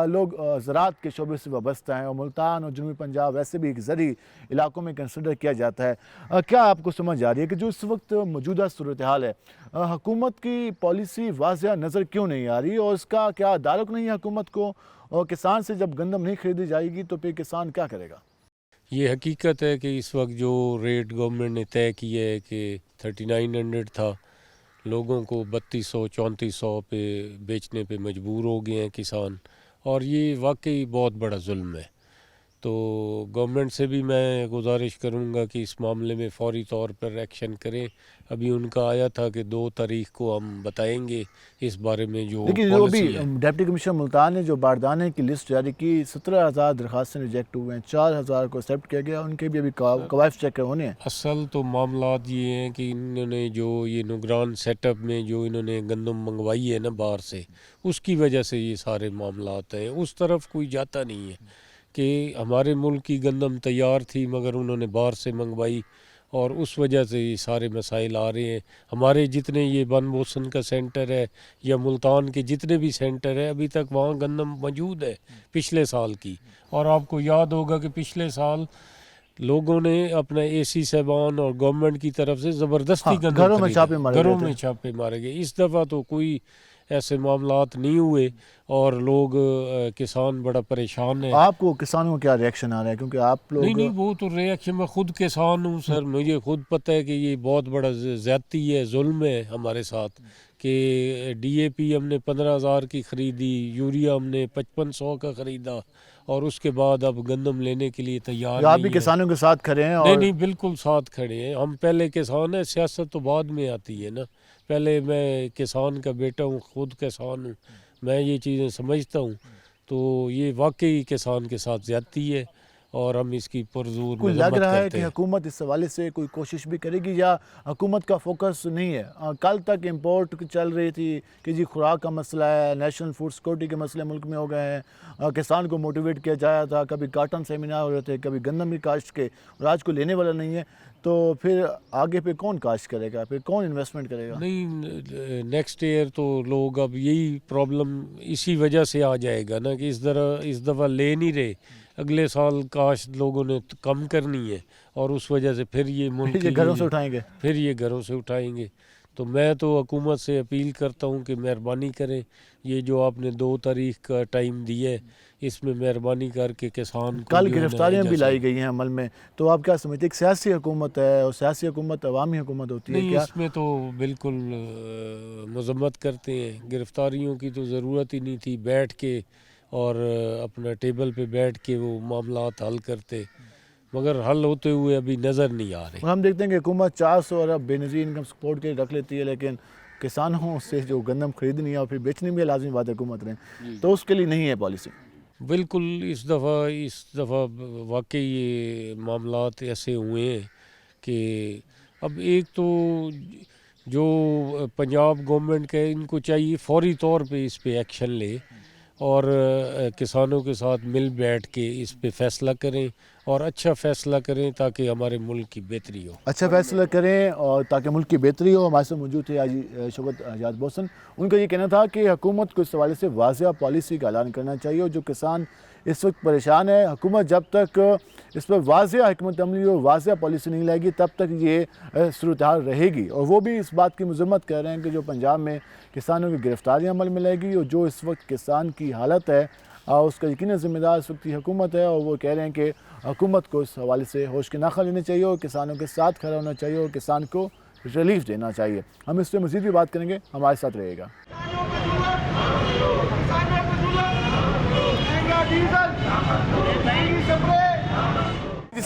लोग ज़राअत के शोबे से वाबस्ता हैं और मुल्तान और जनूबी पंजाब वैसे भी एक ज़री इलाकों में कंसिडर किया जाता है। क्या आपको समझ आ रही है कि जो इस वक्त मौजूदा सूरत हाल है, हुकूमत की पॉलिसी वाज़ह नज़र क्यों नहीं आ रही और इसका क्या दारुक नहीं है हुकूमत को, और किसान से जब गंदम नहीं खरीदी जाएगी तो फिर किसान क्या करेगा? ये हकीकत है कि इस वक्त जो रेट गवर्नमेंट ने तय किया है कि 3900 था, लोगों को 3200-3400 पे बेचने पे मजबूर हो गए हैं किसान, और ये वाकई बहुत बड़ा जुल्म है। तो गवर्नमेंट से भी मैं गुजारिश करूंगा कि इस मामले में फौरी तौर पर एक्शन करें। अभी उनका आया था कि 2 तारीख को हम बताएंगे इस बारे में जो लेकिन जो अभी डिप्टी कमिश्नर मुल्तान ने जो बारदाने की लिस्ट जारी की, 17,000 दरखास्तें रिजेक्ट हुए हैं, 4,000 को एक्सेप्ट किया गया, उनके भी अभी कवायद चेक होने हैं। असल तो मामलात ये हैं कि इन्होंने जो ये निगरान सेटअप में जो इन्होंने गंदम मंगवाई है ना बाहर से, उसकी वजह से ये सारे मामलात हैं। उस तरफ कोई जाता नहीं है कि हमारे मुल्क की गंदम तैयार थी मगर उन्होंने बाहर से मंगवाई, और उस वजह से ये सारे मसाइल आ रहे हैं। हमारे जितने ये बन बोसन का सेंटर है या मुल्तान के जितने भी सेंटर है, अभी तक वहाँ गंदम मौजूद है पिछले साल की। और आपको याद होगा कि पिछले साल लोगों ने अपना AC साहबान और गवर्नमेंट की तरफ से ज़बरदस्ती गंदम घरों में छापे मारे गए। इस दफ़ा तो कोई ऐसे मामलात नहीं हुए और लोग किसान बड़ा परेशान है। आपको किसानों का क्या रिएक्शन आ रहा है, क्योंकि आप लोग? नहीं, वो तो रिएक्शन, मैं खुद किसान हूँ सर, मुझे खुद पता है कि ये बहुत बड़ा ज़्यादती है, जुल्म है हमारे साथ कि DAP हमने 15,000 की ख़रीदी, यूरिया हमने 5500 का ख़रीदा, और उसके बाद अब गंदम लेने के लिए तैयार आप भी किसानों के साथ खड़े हैं? नहीं, बिल्कुल साथ खड़े हैं हम। पहले किसान है, सियासत तो बाद में आती है ना। पहले मैं किसान का बेटा हूँ, खुद किसान हूँ, मैं ये चीज़ें समझता हूँ। तो ये वाकई किसान के साथ ज़्यादती है और हम इसकी पुरजोर कोई लग रहा है कि हुकूमत इस हवाले से कोई कोशिश भी करेगी या हुकूमत का फोकस नहीं है? कल तक इंपोर्ट चल रही थी कि जी खुराक का मसला है, नेशनल फूड सिक्योरिटी के मसले मुल्क में हो गए हैं, किसान को मोटिवेट किया जाया था, कभी काटन सेमिनार हो रहे थे, कभी गंदम की काश्त के, और आज को लेने वाला नहीं है, तो फिर आगे पे कौन काश्त करेगा, फिर कौन इन्वेस्टमेंट करेगा? नहीं, नेक्स्ट ईयर तो लोग, अब यही प्रॉब्लम इसी वजह से आ जाएगा ना कि इस दफ़ा ले नहीं रहे, अगले साल काश्त लोगों ने कम करनी है और उस वजह से फिर ये मुल्क घरों से उठाएंगे, फिर ये घरों से उठाएंगे। तो मैं तो हुकूमत से अपील करता हूँ कि मेहरबानी करें, ये जो आपने 2 तारीख का टाइम दिया है, इसमें मेहरबानी करके किसान को। कल गिरफ्तारियां भी लाई गई हैं अमल में, तो आप क्या समझते हैं? एक सियासी हुकूमत है और सियासी हुकूमत अवामी हुकूमत होती है क्या? इसमें तो बिल्कुल मजम्मत करते हैं। गिरफ्तारियों की तो ज़रूरत ही नहीं थी, बैठ के और अपना टेबल पे बैठ के वो मामलात हल करते, मगर हल होते हुए अभी नज़र नहीं आ रहे। हम देखते हैं कि हुकूमत 400 अरब बेनज़ीर इनकम सपोर्ट के रख लेती है, लेकिन किसानों से जो गंदम खरीदनी है और फिर बेचनी भी लाजमी बात है हुकूमत ने, तो उसके लिए नहीं है पॉलिसी। बिल्कुल, इस दफ़ा वाकई ये मामलात ऐसे हुए हैं कि अब एक तो जो पंजाब गवर्नमेंट के, इनको चाहिए फौरी तौर पे इस पे एक्शन ले और किसानों के साथ मिल बैठ के इस पे फैसला करें और अच्छा फैसला करें ताकि हमारे मुल्क की बेहतरी हो। अच्छा फैसला करें और ताकि मुल्क की बेहतरी हो। हमारे साथ मौजूद थे हाजी शौकत हयात बोसन। उनका ये कहना था कि हुकूमत को इस हवाले से वाज़ेह पॉलिसी का ऐलान करना चाहिए और जो किसान इस वक्त परेशान है, हुकूमत जब तक इस पर वाज़ेह हिकमत अमली और वाज़ेह पॉलिसी नहीं लाएगी तब तक ये सूरत हाल रहेगी। और वो भी इस बात की मज़म्मत कर रहे हैं कि जो पंजाब में किसानों की गिरफ्तारियाँ अमल में लाएगी और जो इस वक्त किसान की हालत है उसका यकीनन ज़िम्मेदार इस वक्त की हुकूमत है। और वो कह रहे हैं कि हुकूमत को इस हवाले से होश के नाखा लेने चाहिए और किसानों के साथ खड़ा होना चाहिए और किसान को रिलीफ देना चाहिए। हम इस पर मज़ीद भी बात करेंगे, हमारे साथ रहेगा। डीजल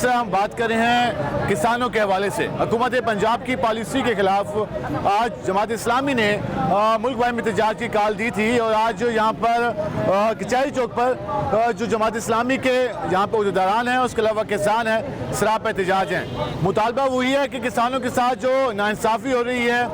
इस तरह हम बात कर रहे हैं किसानों के हवाले से। हुकूमत पंजाब की पॉलिसी के खिलाफ आज जमात इस्लामी ने मुल्क भर में एहतजाज की कॉल दी थी और आज यहाँ पर कचहरी चौक पर जो जमात इस्लामी के यहाँ पर उहदेदारान हैं, उसके अलावा किसान हैं, सराप एहतजाज हैं। मुतालबा वही है कि किसानों के साथ जो नाइंसाफ़ी हो रही है,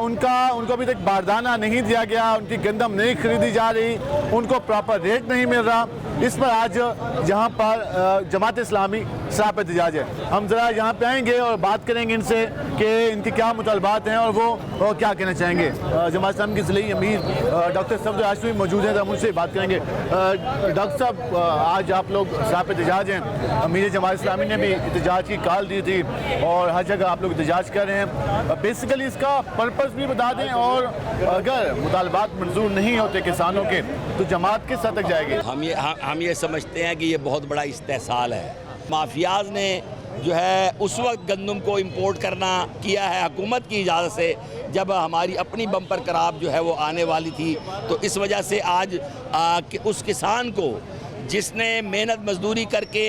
उनको अभी तक बारदाना नहीं दिया गया, उनकी गंदम नहीं खरीदी जा रही, उनको प्रॉपर रेट नहीं मिल रहा। इस पर आज जहाँ पर जमात इस्लामी सराप एहतजाज है। हम ज़रा यहाँ पे आएंगे और बात करेंगे इनसे कि इनके क्या मुतालबात हैं और वो क्या कहना चाहेंगे। जमात इस्लामी के ज़िले अमीर डॉक्टर सफदर हाशमी मौजूद हैं, तो हम उनसे बात करेंगे। डॉक्टर साहब, आज आप लोग सराप एहतजाज हैं, अमीर जमात इस्लामी ने भी एहतजाज की कॉल दी थी और हर जगह आप लोग एहतजाज कर रहे हैं। बेसिकली इसका पर्पस भी बता दें और अगर मुतालबात मंजूर नहीं होते किसानों के तो जमात किस हद तक जाएगी? हम ये समझते हैं कि ये बहुत बड़ा इस्तेहसाल है। माफियाज ने जो है उस वक्त गंदम को इंपोर्ट करना किया है हुकूमत की इजाज़त से, जब हमारी अपनी बम्पर कराब जो है वो आने वाली थी। तो इस वजह से आज उस किसान को जिसने मेहनत मजदूरी करके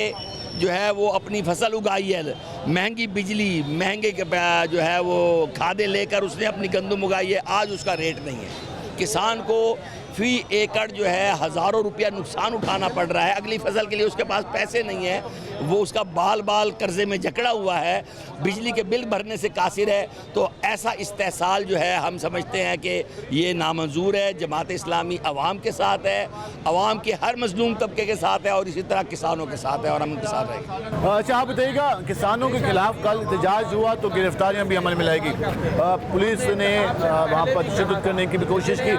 जो है वो अपनी फसल उगाई है, महंगी बिजली, महंगे जो है वो खादें लेकर उसने अपनी गंदम उगाई है, आज उसका रेट नहीं है। किसान को फी एकड़ जो है हज़ारों रुपया नुकसान उठाना पड़ रहा है। अगली फसल के लिए उसके पास पैसे नहीं है, वो उसका बाल बाल कर्जे में जकड़ा हुआ है, बिजली के बिल भरने से कासिर है। तो ऐसा इस्तेहसाल जो है हम समझते हैं कि ये नामंजूर है। जमात इस्लामी अवाम के साथ है, अवाम के हर मजलूम तबके के साथ है और इसी तरह किसानों के साथ है और हम उनके साथ रहेंगे। अच्छा, आप बताइएगा, किसानों के खिलाफ कल एहतजाज हुआ तो गिरफ्तारियाँ भी अमल में लाएगी, पुलिस ने वहाँ पर तशद्दुद करने की भी कोशिश की,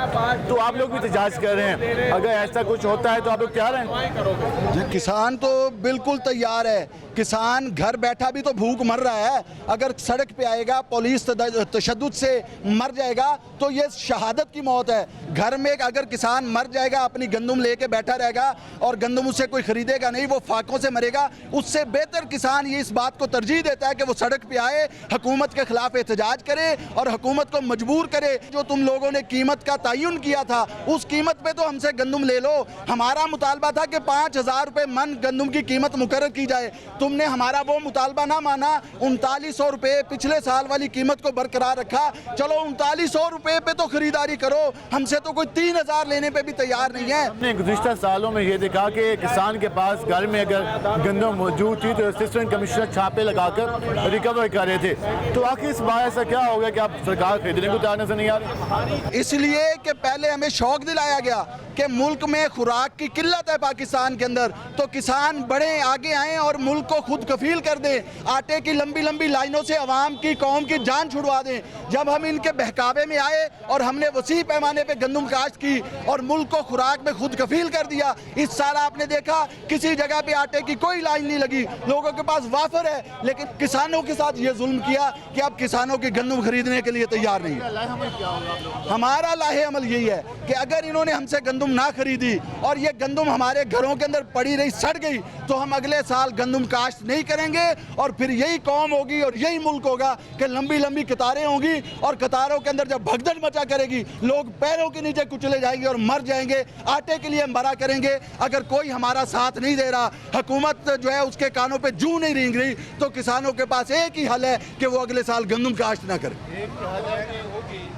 तो आप लोग भी एहतजाज कर रहे हैं। अगर ऐसा कुछ होता है तो आप लोग तैयार हैं? किसान तो बिल्कुल तैयार है। किसान घर बैठा भी तो भूख मर रहा है, अगर सड़क पे आएगा, पुलिस तशद्दुद से मर जाएगा तो ये शहादत की मौत है। घर में अगर किसान मर जाएगा, अपनी गंदम लेके बैठा रहेगा और गंदम उससे कोई खरीदेगा नहीं, वो फाकों से मरेगा। उससे बेहतर किसान ये इस बात को तरजीह देता है कि वो सड़क पे आए, हुकूमत के खिलाफ एहतजाज करे और हुकूमत को मजबूर करे। जो तुम लोगों ने कीमत का तयन किया था, उस कीमत पे तो हमसे गंदम ले लो। हमारा मुतालबा था कि 5,000 रुपये मन गंदम की कीमत मुकर्रर की जाए, तुमने हमारा वो मुतालबा ना माना। 3900 रुपये पिछले साल वाली कीमत को बरकरार रखा। चलो 3900 रुपये पे तो खरीदारी करो, हमसे तो कोई 3,000 लेने पे भी तैयार नहीं है। हमने गुज़िश्ता सालों में ये देखा कि किसान के पास घर में अगर गंदम मौजूद थी तो असिस्टेंट कमिश्नर छापे लगाकर रिकवर कर रहे थे। तो आखिर इस बार ऐसा क्या हो गया कि आप सरकार खरीदने को तैयार नजर नहीं आ रही? इसलिए कि पहले हमें शौक दिलाया गया कि मुल्क में खुराक की किल्लत है पाकिस्तान के अंदर, तो किसान बड़े आगे आएँ और मुल्क को खुद कफील कर दें। आटे की लंबी लंबी लाइनों से अवाम की कौम की जान छुड़वा दें। जब हम इनके बहकावे में आए और हमने वसी पैमाने पे गंदम काश्त की और मुल्क को खुराक में खुद कफील कर दिया, इस साल आपने देखा किसी जगह पे आटे की कोई लाइन नहीं लगी, लोगों के पास वाफर है, लेकिन किसानों के साथ ये जुल्म किया कि अब किसानों की गंदम खरीदने के लिए तैयार नहीं है। हमारा लाहे अमल यही है कि अगर इन्होंने हमसे गंदम ना खरीदी और ये गंदम हमारे घरों के अंदर पड़ी रही, सड़ गई, तो हम अगले साल गंदम काश्त नहीं करेंगे और फिर यही कौम होगी और यही मुल्क होगा कि लंबी लंबी कतारें होंगी और कतारों के अंदर जब भगदड़ मचा करेगी, लोग पैरों के नीचे कुचले जाएंगे और मर जाएंगे। आटे के लिए मरा करेंगे। अगर कोई हमारा साथ नहीं दे रहा, हुकूमत जो है उसके कानों पे जूं नहीं रेंग रही, तो किसानों के पास एक ही हल है कि वो अगले साल गंदम काश्त ना करें।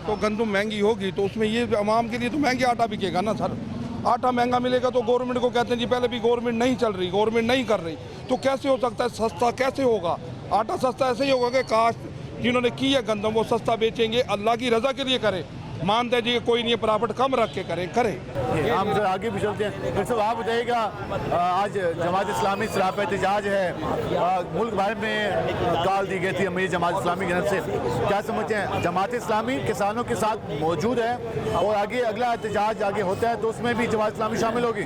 तो गंदम महंगी होगी तो उसमें ये आवाम के लिए तो महंगा आटा बिकेगा ना सर। आटा महंगा मिलेगा तो गवर्नमेंट को कहते हैं जी पहले भी गवर्नमेंट नहीं चल रही, गवर्नमेंट नहीं कर रही, तो कैसे हो सकता है? सस्ता कैसे होगा? आटा सस्ता ऐसे ही होगा कि काश्त जिन्होंने की है गंदम वो सस्ता बेचेंगे, अल्लाह की रज़ा के लिए करें। मानते जी कोई नहीं, प्रॉफिट कम रख के करें। हम सर आगे भी चलते हैं। फिर सब आप बताइएगा, आज जमात इस्लामी सराप एहतजाज है, मुल्क भर में कॉल दी गई थी अमीर जमात इस्लामी की तरफ से, क्या समझते हैं? जमात इस्लामी किसानों के साथ मौजूद है और आगे अगला एहतजाज आगे होता है तो उसमें भी जमात इस्लामी शामिल होगी?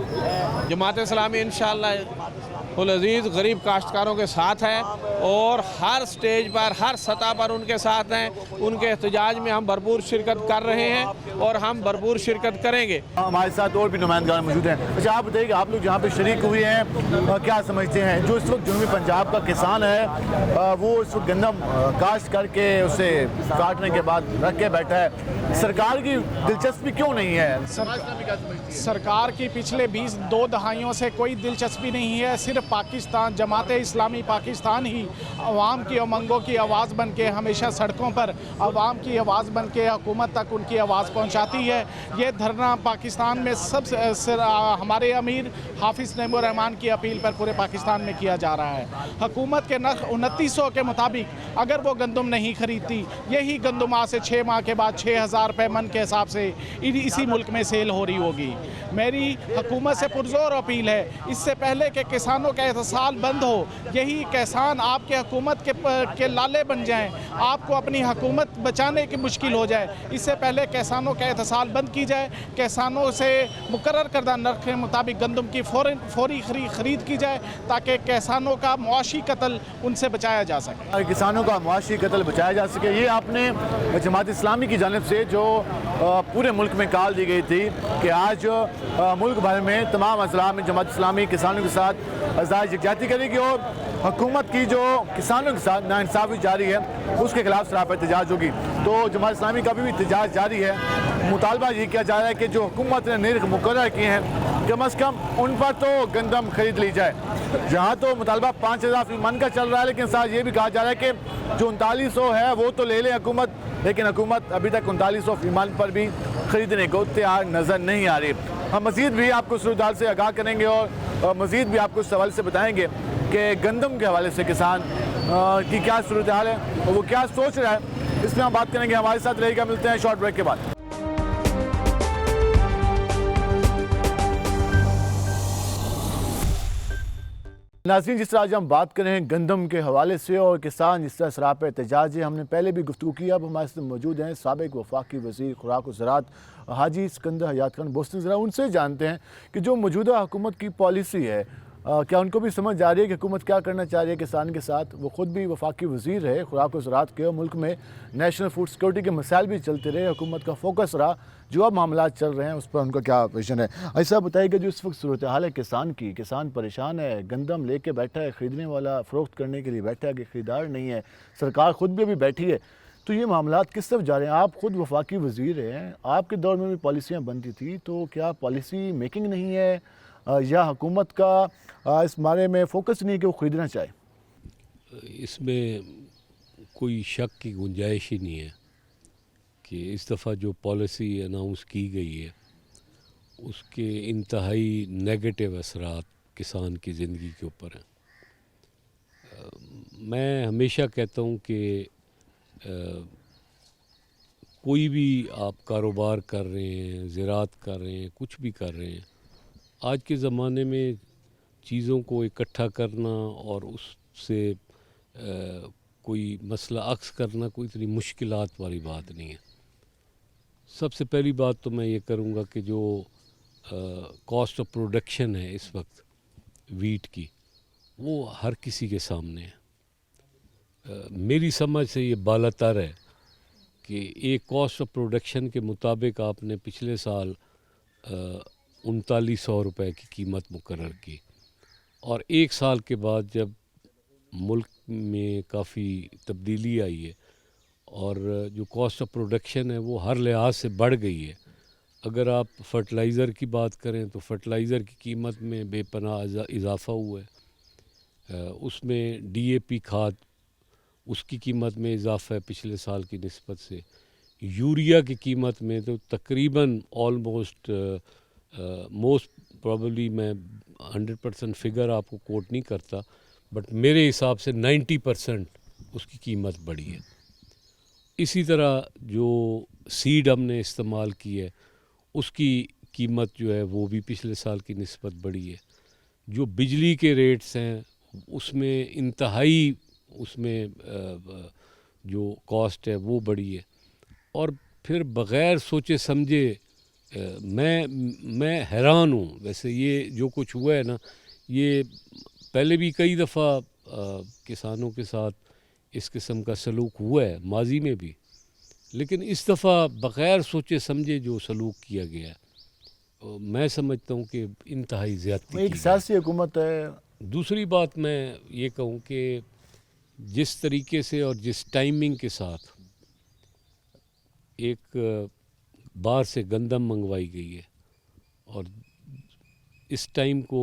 जमात इस्लामी इंशाअल्लाह उल अजीज़ गरीब काश्तकारों के साथ है और हर स्टेज पर, हर सतह पर उनके साथ हैं। उनके एहतजाज में हम भरपूर शिरकत कर रहे हैं और हम भरपूर शिरकत करेंगे। हमारे साथ और भी नुमाइंदगान मौजूद हैं। अच्छा, आप बताइएगा, आप लोग जहाँ पे शरीक हुए हैं, क्या समझते हैं जो इस वक्त जनूबी पंजाब का किसान है, वो इस वक्त गंदम काश्त करके उसे काटने के बाद रख के बैठा है, सरकार की दिलचस्पी क्यों नहीं है? सरकार की पिछले 22 दहाइयों से कोई दिलचस्पी नहीं है। सिर्फ पाकिस्तान जमात इस्लामी पाकिस्तान ही अवाम की उमंगों की आवाज़ बन के हमेशा सड़कों पर अवाम की आवाज़ बन के हुकूमत तक उनकी आवाज़ पहुँचाती है। ये धरना पाकिस्तान में हमारे अमीर हाफिज़ नईमुर रहमान की अपील पर पूरे पाकिस्तान में किया जा रहा है। हुकूमत के नर्ख 2900 के मुताबिक अगर वो गंदम नहीं खरीदती, यही गंदम आज से 6 माह के बाद 6000 रुपये मन के हिसाब से इसी मुल्क में सेल हो रही होगी। मेरी हुकूमत से पुरजोर अपील है, इससे पहले कि किसानों का एहतसाल बंद हो, यही किसान आपके हुकूमत के लाले बन जाएं, आपको अपनी हुकूमत बचाने की मुश्किल हो जाए, इससे पहले किसानों का एहतसाल बंद की जाए। किसानों से मुकर्रर करदा नर्ख के मुताबिक गंदम की फौरी खरीद की जाए ताकि किसानों का मुआशी कत्ल उनसे बचाया जा सके। किसानों का मुआशी कत्ल बचाया जा सके, ये आपने जमात इस्लामी की जानिब से जो पूरे मुल्क में कॉल दी गई थी कि आज मुल्क भर में तमाम अजला में जमात इस्लामी किसानों के साथ अज़ाज यकजाती करेगी और हुकूमत की जो किसानों के साथ नाइंसाफ़ी जारी है उसके खिलाफ सरापा एहतजाज होगी। तो जमात इस्लामी का भी एहतजाज जारी है। मुतालबा ये किया जा रहा है कि जो हुकूमत ने निर्ख मुकर्रर किए हैं कम अज़ कम उन पर तो गंदम खरीद ली जाए। जहाँ तो मुतालबा 5000 फी मन का चल रहा है, लेकिन साथ ये भी कहा जा रहा है कि जो 3900 है वो तो ले लें हुकूमत, लेकिन हुकूमत अभी तक 3900 फी मन पर भी खरीदने को तैयार नज़र नहीं आ रही। हम मज़ीद भी आपको सूरत हाल से आगाह करेंगे और मज़ीद भी आपको इस सवाल से बताएंगे कि गंदम के हवाले से किसान की क्या सूरत हाल है और वो क्या सोच रहा है, इसमें हम बात करेंगे। हमारे साथ रहेगा, मिलते हैं शॉर्ट ब्रेक के बाद। नाज़रीन, जिस तरह आज हम बात करें गंदम के हवाले से और किसान जिस तरह सराप एहतजाज है, हमने पहले भी गुफ्तगू की। अब हमारे साथ मौजूद हैं साबिक वफाकी वज़ीर खुराक और ज़राअत हाजी सिकंदर हयात खान बोस्टन। ज़रा उनसे जानते हैं कि जो मौजूदा हुकूमत की पॉलिसी है क्या उनको भी समझ आ रही है कि हुकूमत क्या करना चाह रही है किसान के साथ। वो ख़ुद भी वफाकी वज़ीर रहे खुराक और ज़राअत के और मुल्क में नेशनल फूड सिक्योरिटी के मसाइल भी चलते रहे, हुकूमत का फोकस रहा। जो अब मामला चल रहे हैं उस पर उनका क्या विजन है, ऐसा बताइएगा। जो इस वक्त सूरत हाल है किसान की, किसान परेशान है, गंदम लेके बैठा है, ख़रीदने वाला फ़रोख्त करने के लिए बैठा है कि ख़रीदार नहीं है, सरकार ख़ुद भी अभी बैठी है, तो ये मामला किस तरफ जा रहे हैं। आप ख़ुद वफाकी वज़ीर हैं, आपके दौर में भी पॉलिसियाँ बनती थी, तो क्या पॉलिसी मेकिंग नहीं है या हुकूमत का इस बारे में फ़ोकस नहीं है कि वो ख़रीदना चाहे? इसमें कोई शक की गुंजाइश ही नहीं है कि इस दफ़ा जो पॉलिसी अनाउंस की गई है उसके इंतहाई नेगेटिव असरात किसान की ज़िंदगी के ऊपर हैं। मैं हमेशा कहता हूँ कि कोई भी आप कारोबार कर रहे हैं, ज़राअत कर रहे हैं, कुछ भी कर रहे हैं, आज के ज़माने में चीज़ों को इकट्ठा करना और उससे कोई मसला अक्स करना कोई इतनी मुश्किलात वाली बात नहीं है। सबसे पहली बात तो मैं ये करूँगा कि जो कॉस्ट ऑफ प्रोडक्शन है इस वक्त वीट की, वो हर किसी के सामने है। मेरी समझ से ये बालातर है कि एक कॉस्ट ऑफ प्रोडक्शन के मुताबिक आपने पिछले साल 3900 रुपये की कीमत मुकर्रर की और एक साल के बाद जब मुल्क में काफ़ी तब्दीली आई है और जो कॉस्ट ऑफ प्रोडक्शन है वो हर लिहाज से बढ़ गई है। अगर आप फर्टिलाइज़र की बात करें तो फर्टिलाइज़र की कीमत में बेपनाह इजाफ़ा हुआ है। उसमें डीएपी खाद उसकी कीमत में इजाफ़ा है पिछले साल की निस्बत से। यूरिया की कीमत में तो तकरीबन ऑलमोस्ट मोस्ट प्रॉबली मैं 100% फिगर आपको कोट नहीं करता, बट मेरे हिसाब से 90% उसकी कीमत बढ़ी है। इसी तरह जो सीड हमने इस्तेमाल की है उसकी कीमत जो है वो भी पिछले साल की निस्बत बढ़ी है। जो बिजली के रेट्स हैं उसमें इंतहाई उसमें जो कॉस्ट है वो बढ़ी है। और फिर बग़ैर सोचे समझे मैं हैरान हूँ। वैसे ये जो कुछ हुआ है ना, ये पहले भी कई दफ़ा किसानों के साथ इस किस्म का सलूक हुआ है माजी में भी, लेकिन इस दफ़ा बग़ैर सोचे समझे जो सलूक किया गया है मैं समझता हूँ कि इंतहाई ज़्यादती एक सियासी हुकूमत है। दूसरी बात मैं ये कहूँ कि जिस तरीके से और जिस टाइमिंग के साथ एक बाहर से गंदम मंगवाई गई है और इस टाइम को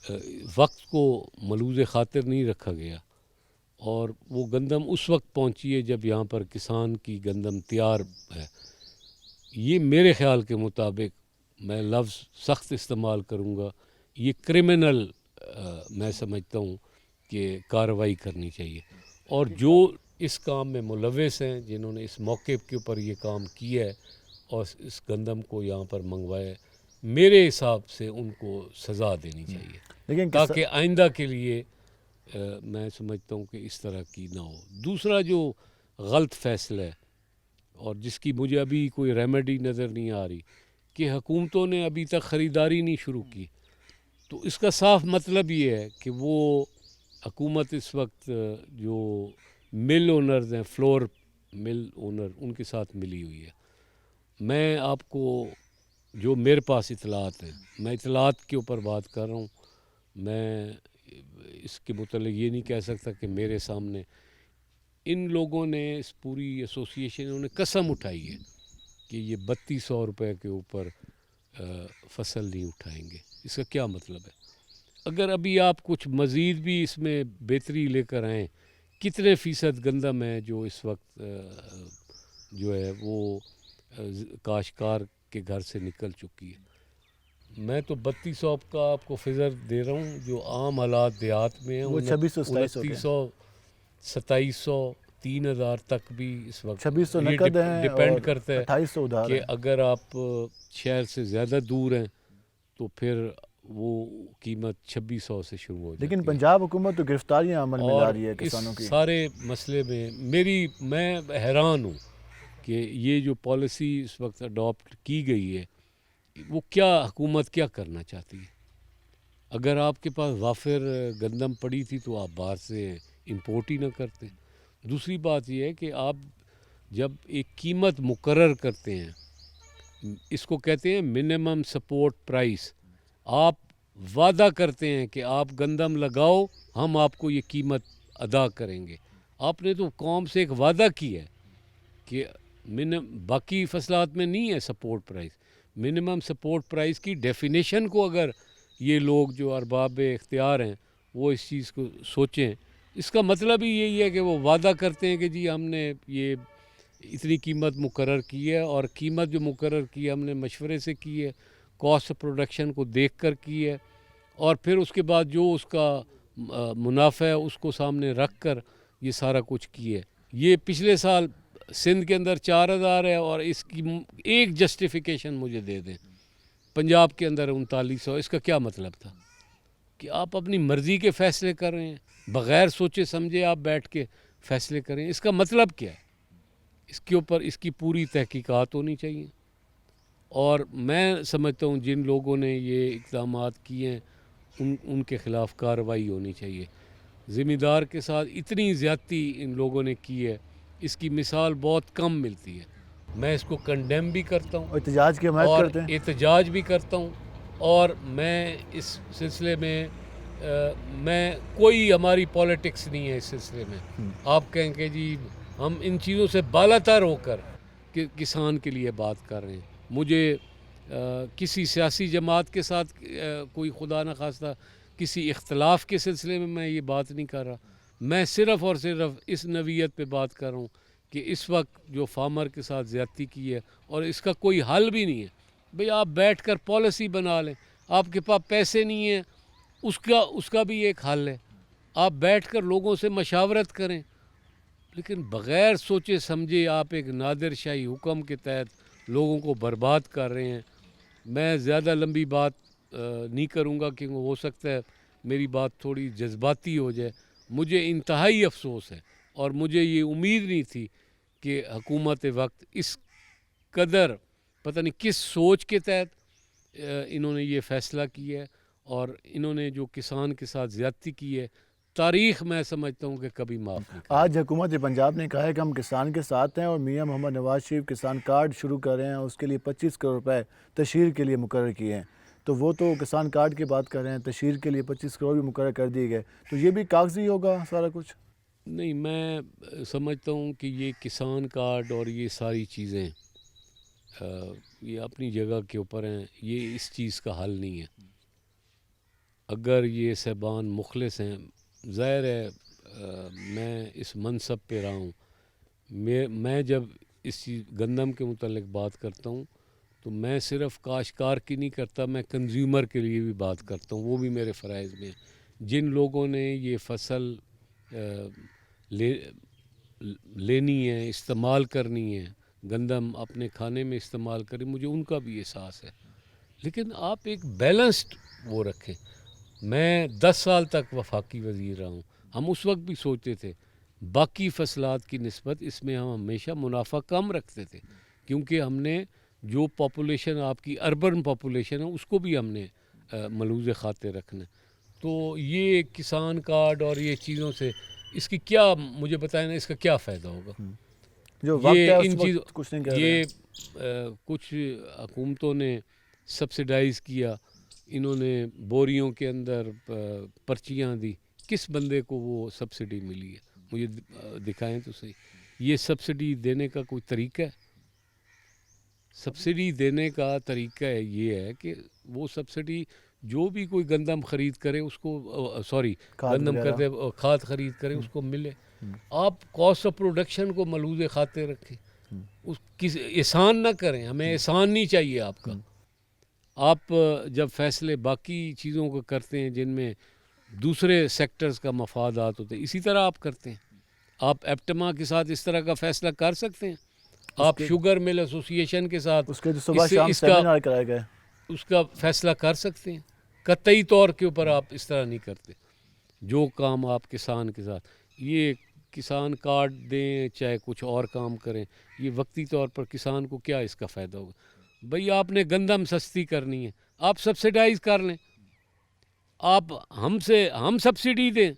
वक्त को मलूज़ ख़ातिर नहीं रखा गया और वो गंदम उस वक्त पहुंची है जब यहाँ पर किसान की गंदम तैयार है। ये मेरे ख़्याल के मुताबिक, मैं लफ्ज़ सख्त इस्तेमाल करूँगा, ये क्रिमिनल मैं समझता हूँ कि कार्रवाई करनी चाहिए। और जो इस काम में मुलव्वस हैं, जिन्होंने इस मौके के ऊपर ये काम किया है और इस गंदम को यहाँ पर मंगवाया है, मेरे हिसाब से उनको सज़ा देनी चाहिए, लेकिन ताकि आइंदा के लिए मैं समझता हूँ कि इस तरह की ना हो। दूसरा जो गलत फ़ैसला है और जिसकी मुझे अभी कोई रेमेडी नज़र नहीं आ रही कि हुकूमतों ने अभी तक ख़रीदारी नहीं शुरू की, तो इसका साफ मतलब ये है कि वो हुकूमत इस वक्त जो मिल ओनर्स हैं, फ्लोर मिल ओनर, उनके साथ मिली हुई है। मैं आपको जो मेरे पास इतलात हैं, मैं इतलात के ऊपर बात कर रहा हूँ, मैं इसके मुतल्लिक़ ये नहीं कह सकता कि मेरे सामने इन लोगों ने, इस पूरी एसोसिएशन ने कसम उठाई है कि ये 3200 रुपये के ऊपर फसल नहीं उठाएंगे। इसका क्या मतलब है? अगर अभी आप कुछ मज़ीद भी इसमें बेहतरी लेकर आएँ, कितने फ़ीसद गंदम है जो इस वक्त जो है वो काश्तकार के घर से निकल चुकी है? मैं तो 3200 का आपको फिगर दे रहा हूँ, जो आम हालात देहात में है, 2900, 2700, 3000 तक भी इस वक्त 2600 नकद है, डिपेंड करता है 2800 उधार कि है। अगर आप शहर से ज़्यादा दूर हैं तो फिर वो कीमत 2600 से शुरू हो जाती है। लेकिन पंजाब हुकूमत तो गिरफ्तारियां अमल में ला रही है और किसानों इस की। सारे मसले में मैं हैरान हूँ कि ये जो पॉलिसी इस वक्त अडॉप्ट की गई है, वो क्या हुकूमत क्या करना चाहती है? अगर आपके पास वाफिर गंदम पड़ी थी तो आप बाहर से इंपोर्ट ही ना करते। दूसरी बात यह है कि आप जब एक कीमत मुकर्रर करते हैं, इसको कहते हैं मिनिमम सपोर्ट प्राइस, आप वादा करते हैं कि आप गंदम लगाओ, हम आपको ये कीमत अदा करेंगे। आपने तो कौम से एक वादा किया है कि बाकी फसलात में नहीं है support price. Minimum support price की डेफिनेशन को अगर ये लोग जो अरबाब इख्तियार हैं वो इस चीज़ को सोचें, इसका मतलब ही यही है कि वो वादा करते हैं कि जी हमने ये इतनी कीमत मुकर्रर की है, और कीमत जो मुकर्रर की है हमने मशवरे से की है, कॉस्ट प्रोडक्शन को देख कर की है, और फिर उसके बाद जो उसका मुनाफा है उसको सामने रख कर ये सारा कुछ किया है। ये पिछले साल सिंध के अंदर 4000 है, और इसकी एक जस्टिफिकेशन मुझे दे दें, पंजाब के अंदर 3900। इसका क्या मतलब था? कि आप अपनी मर्ज़ी के फ़ैसले कर रहे हैं, बग़ैर सोचे समझे आप बैठ के फ़ैसले करें। इसका मतलब क्या है? इसके ऊपर इसकी पूरी तहकीकात होनी चाहिए। और मैं समझता हूँ जिन लोगों ने ये इक़दामात किए हैं उनके ख़िलाफ़ कार्रवाई होनी चाहिए। ज़िम्मेदार के साथ इतनी ज़्यादती इन लोगों ने की है, इसकी मिसाल बहुत कम मिलती है। मैं इसको कंडेम भी करता हूँ, एहतजाज की हिमायत करते हैं, एहतजाज भी करता हूँ। और मैं इस सिलसिले में मैं कोई हमारी पॉलिटिक्स नहीं है इस सिलसिले में। आप कहेंगे जी हम इन चीज़ों से बालातर होकर किसान के लिए बात कर रहे हैं। मुझे किसी सियासी जमात के साथ कोई खुदा न खास्ता किसी इख्तलाफ के सिलसिले में मैं ये बात नहीं कर रहा। मैं सिर्फ़ और सिर्फ इस नवीयत पे बात कर रहा हूँ कि इस वक्त जो फार्मर के साथ ज़्यादती की है और इसका कोई हल भी नहीं है। भाई आप बैठ कर पॉलिसी बना लें, आपके पास पैसे नहीं है उसका भी एक हल है, आप बैठ कर लोगों से मशावरत करें। लेकिन बग़ैर सोचे समझे आप एक नादिर शाही हुक्म के तहत लोगों को बर्बाद कर रहे हैं। मैं ज़्यादा लंबी बात नहीं करूँगा क्योंकि हो सकता है मेरी बात थोड़ी जज्बाती हो जाए। मुझे इंतहाई अफसोस है और मुझे ये उम्मीद नहीं थी कि हुकूमत वक्त इस कदर पता नहीं किस सोच के तहत इन्होंने ये फ़ैसला किया है, और इन्होंने जो किसान के साथ ज़्यादती की है, तारीख़ मैं समझता हूँ कि कभी माफ़ नहीं। आज हुकूमत पंजाब ने कहा है कि हम किसान के साथ हैं और मियां मोहम्मद नवाज शरीफ किसान कार्ड शुरू कर रहे हैं, उसके लिए 25 करोड़ रुपए तशहीर के लिए मुकर्रर किए हैं। तो वो तो किसान कार्ड की बात कर रहे हैं, तशहीर के लिए 25 करोड़ भी मुकर्रर कर दिए गए, तो ये भी कागजी होगा सारा कुछ? नहीं, मैं समझता हूँ कि ये किसान कार्ड और ये सारी चीज़ें ये अपनी जगह के ऊपर हैं, ये इस चीज़ का हल नहीं है। अगर ये साहबान मुखलिस हैं, ज़ाहिर है मैं इस मनसब पे रहा हूँ, मैं जब इस गंदम के मुतालिक बात करता हूँ तो मैं सिर्फ़ काश्तकार की नहीं करता, मैं कंज्यूमर के लिए भी बात करता हूँ, वो भी मेरे फ़राइज़ में। जिन लोगों ने ये फसल लेनी है, इस्तेमाल करनी है, गंदम अपने खाने में इस्तेमाल करें, मुझे उनका भी एहसास है। लेकिन आप एक बैलेंस्ड वो रखें। मैं 10 साल तक वफाकी वज़ीर रहा हूँ, हम उस वक्त भी सोचते थे बाकी फसलात की निस्बत इसमें हम हमेशा मुनाफा कम रखते थे, क्योंकि हमने जो पॉपुलेशन आपकी अर्बन पॉपुलेशन है उसको भी हमने मलूज़ खाते रखना। तो ये किसान कार्ड और ये चीज़ों से इसकी क्या, मुझे बताएं ना, इसका क्या फ़ायदा होगा? जो वक्त ये है इन उस चीज़ वक्त कुछ नहीं कर रहे ये हैं। कुछ हुकूमतों ने सब्सिडाइज़ किया, इन्होंने बोरियों के अंदर पर्चियाँ दी, किस बंदे को वो सब्सिडी मिली है? मुझे दिखाएं तो सही। ये सब्सिडी देने का कोई तरीका है? सब्सिडी देने का तरीका ये है कि वो सब्सिडी जो भी कोई गंदम ख़रीद करे उसको खाद ख़रीद करे उसको मिले। आप कॉस्ट ऑफ प्रोडक्शन को मलूज़ खाते रखें, उस किस एहसान ना करें, हमें एहसान नहीं चाहिए आपका। आप जब फ़ैसले बाकी चीज़ों को करते हैं जिनमें दूसरे सेक्टर्स का मफादात होते हैं, इसी तरह आप करते हैं। आप एप्टमा के साथ इस तरह का फ़ैसला कर सकते हैं, आप शुगर मिल एसोसिएशन के साथ उसके जो सुबह शाम सेमिनार कराए गए उसका फ़ैसला कर सकते हैं। कतई तौर के ऊपर आप इस तरह नहीं करते। जो काम आप किसान के साथ, ये किसान कार्ड दें चाहे कुछ और काम करें, ये वक्ती तौर पर किसान को क्या इसका फ़ायदा होगा? भाई आपने गंदम सस्ती करनी है, आप सब्सिडाइज़ कर लें, हम सब्सिडी दें।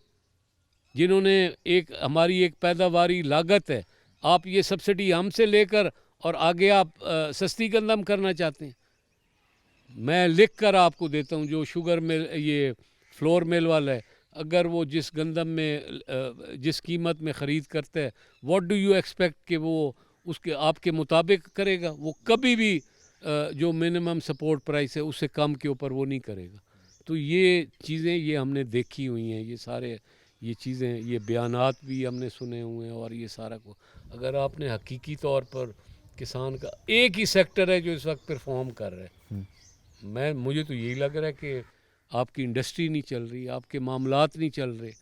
जिन्होंने हमारी एक पैदावारी लागत है, आप ये सब्सिडी हमसे लेकर और आगे आप सस्ती गंदम करना चाहते हैं। मैं लिख कर आपको देता हूँ, जो शुगर मिल, ये फ्लोर मिल वाला है, अगर वो जिस गंदम में जिस कीमत में ख़रीद करता है, व्हाट डू यू एक्सपेक्ट कि वो उसके आपके मुताबिक करेगा? वो कभी भी जो मिनिमम सपोर्ट प्राइस है उससे कम के ऊपर वो नहीं करेगा। तो ये चीज़ें ये हमने देखी हुई हैं, ये सारे ये चीज़ें, ये बयानात भी हमने सुने हुए हैं। और ये सारा को अगर आपने हकीकी तौर पर किसान का एक ही सेक्टर है जो इस वक्त परफॉर्म कर रहा है, मुझे तो यही लग रहा है कि आपकी इंडस्ट्री नहीं चल रही, आपके मामलात नहीं चल रहे।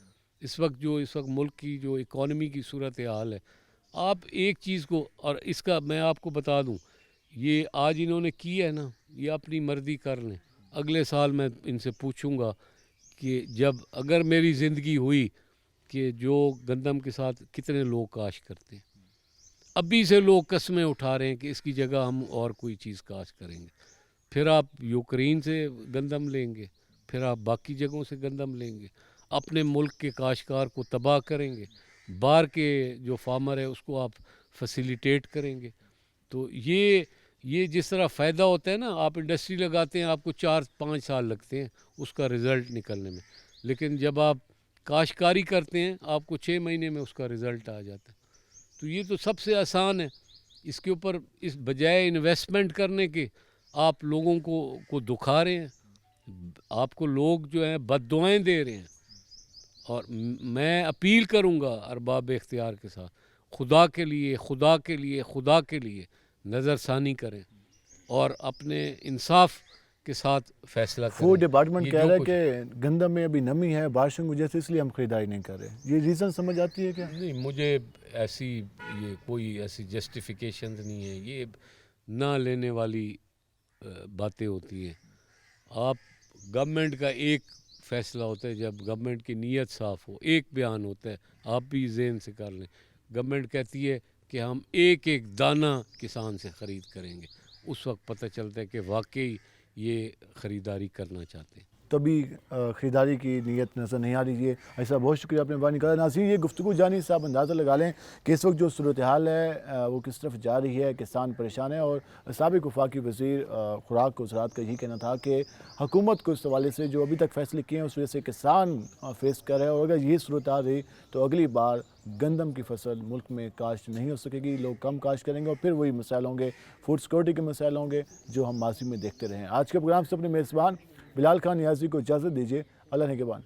इस वक्त मुल्क की जो इकॉनमी की सूरत हाल है, आप एक चीज़ को, और इसका मैं आपको बता दूं, ये आज इन्होंने की है ना, ये अपनी मर्जी कर लें। अगले साल मैं इनसे पूछूंगा कि जब अगर मेरी ज़िंदगी हुई कि जो गंदम के साथ कितने लोग काश करते हैं, अभी से लोग कस्में उठा रहे हैं कि इसकी जगह हम और कोई चीज़ काश करेंगे। फिर आप यूक्रेन से गंदम लेंगे, फिर आप बाकी जगहों से गंदम लेंगे, अपने मुल्क के काश्तकार को तबाह करेंगे, बाहर के जो फार्मर है उसको आप फैसिलिटेट करेंगे। तो ये जिस तरह फ़ायदा होता है ना, आप इंडस्ट्री लगाते हैं, आपको 4-5 साल लगते हैं उसका रिज़ल्ट निकलने में, लेकिन जब आप काश्तकारी करते हैं आपको 6 महीने में उसका रिज़ल्ट आ जाता है। तो ये तो सबसे आसान है। इसके ऊपर इस बजाय इन्वेस्टमेंट करने के आप लोगों को दुखा रहे हैं, आपको लोग जो हैं बद्दुआएं दे रहे हैं। और मैं अपील करूंगा अरबाब इख्तियार के साथ, खुदा के लिए नज़रसानी करें और अपने इंसाफ के साथ फैसला करें। फूड डिपार्टमेंट कह रहा है कि गंदम में अभी नमी है बारिशों की वजह से, इसलिए हम खरीदारी नहीं कर रहे। ये रीज़न समझ आती है क्या? नहीं, मुझे कोई ऐसी जस्टिफिकेशन नहीं है, ये ना लेने वाली बातें होती हैं। आप गवर्नमेंट का एक फ़ैसला होता है, जब गवर्नमेंट की नीयत साफ़ हो, एक बयान होता है, आप भी ज़हन से कर लें। गवर्नमेंट कहती है कि हम एक दाना किसान से ख़रीद करेंगे, उस वक्त पता चलता है कि वाकई ये ख़रीदारी करना चाहते हैं। तो अभी ख़रीदारी की नीयत नज़र नहीं आ रही है। ऐसा बहुत शुक्रिया आपने बात निकाला। नाज़रीन, ये गुफ्तगू जानी से आप अंदाज़ा लगा लें कि इस वक्त जो सूरत हाल है वो किस तरफ जा रही है। किसान परेशान है और साबिक़ वफाकी वज़ीर खुराक और ज़राअत का यही कहना था कि हुकूमत को इस हवाले से जो अभी तक फ़ैसले किए हैं उस वजह से किसान फेस कर रहे हैं, और अगर ये सूरत हाल रही तो अगली बार गंदम की फसल मुल्क में काश्त नहीं हो सकेगी, लोग कम काश्त करेंगे और फिर वही मसाइल होंगे, फूड सिक्योरिटी के मसाइल होंगे जो हम माजी में देखते रहे हैं। आज के प्रोग्राम से अपने मेज़बान बिलाल खान नियाज़ी को इजाज़त दीजिए। अल्लाह निगहबान।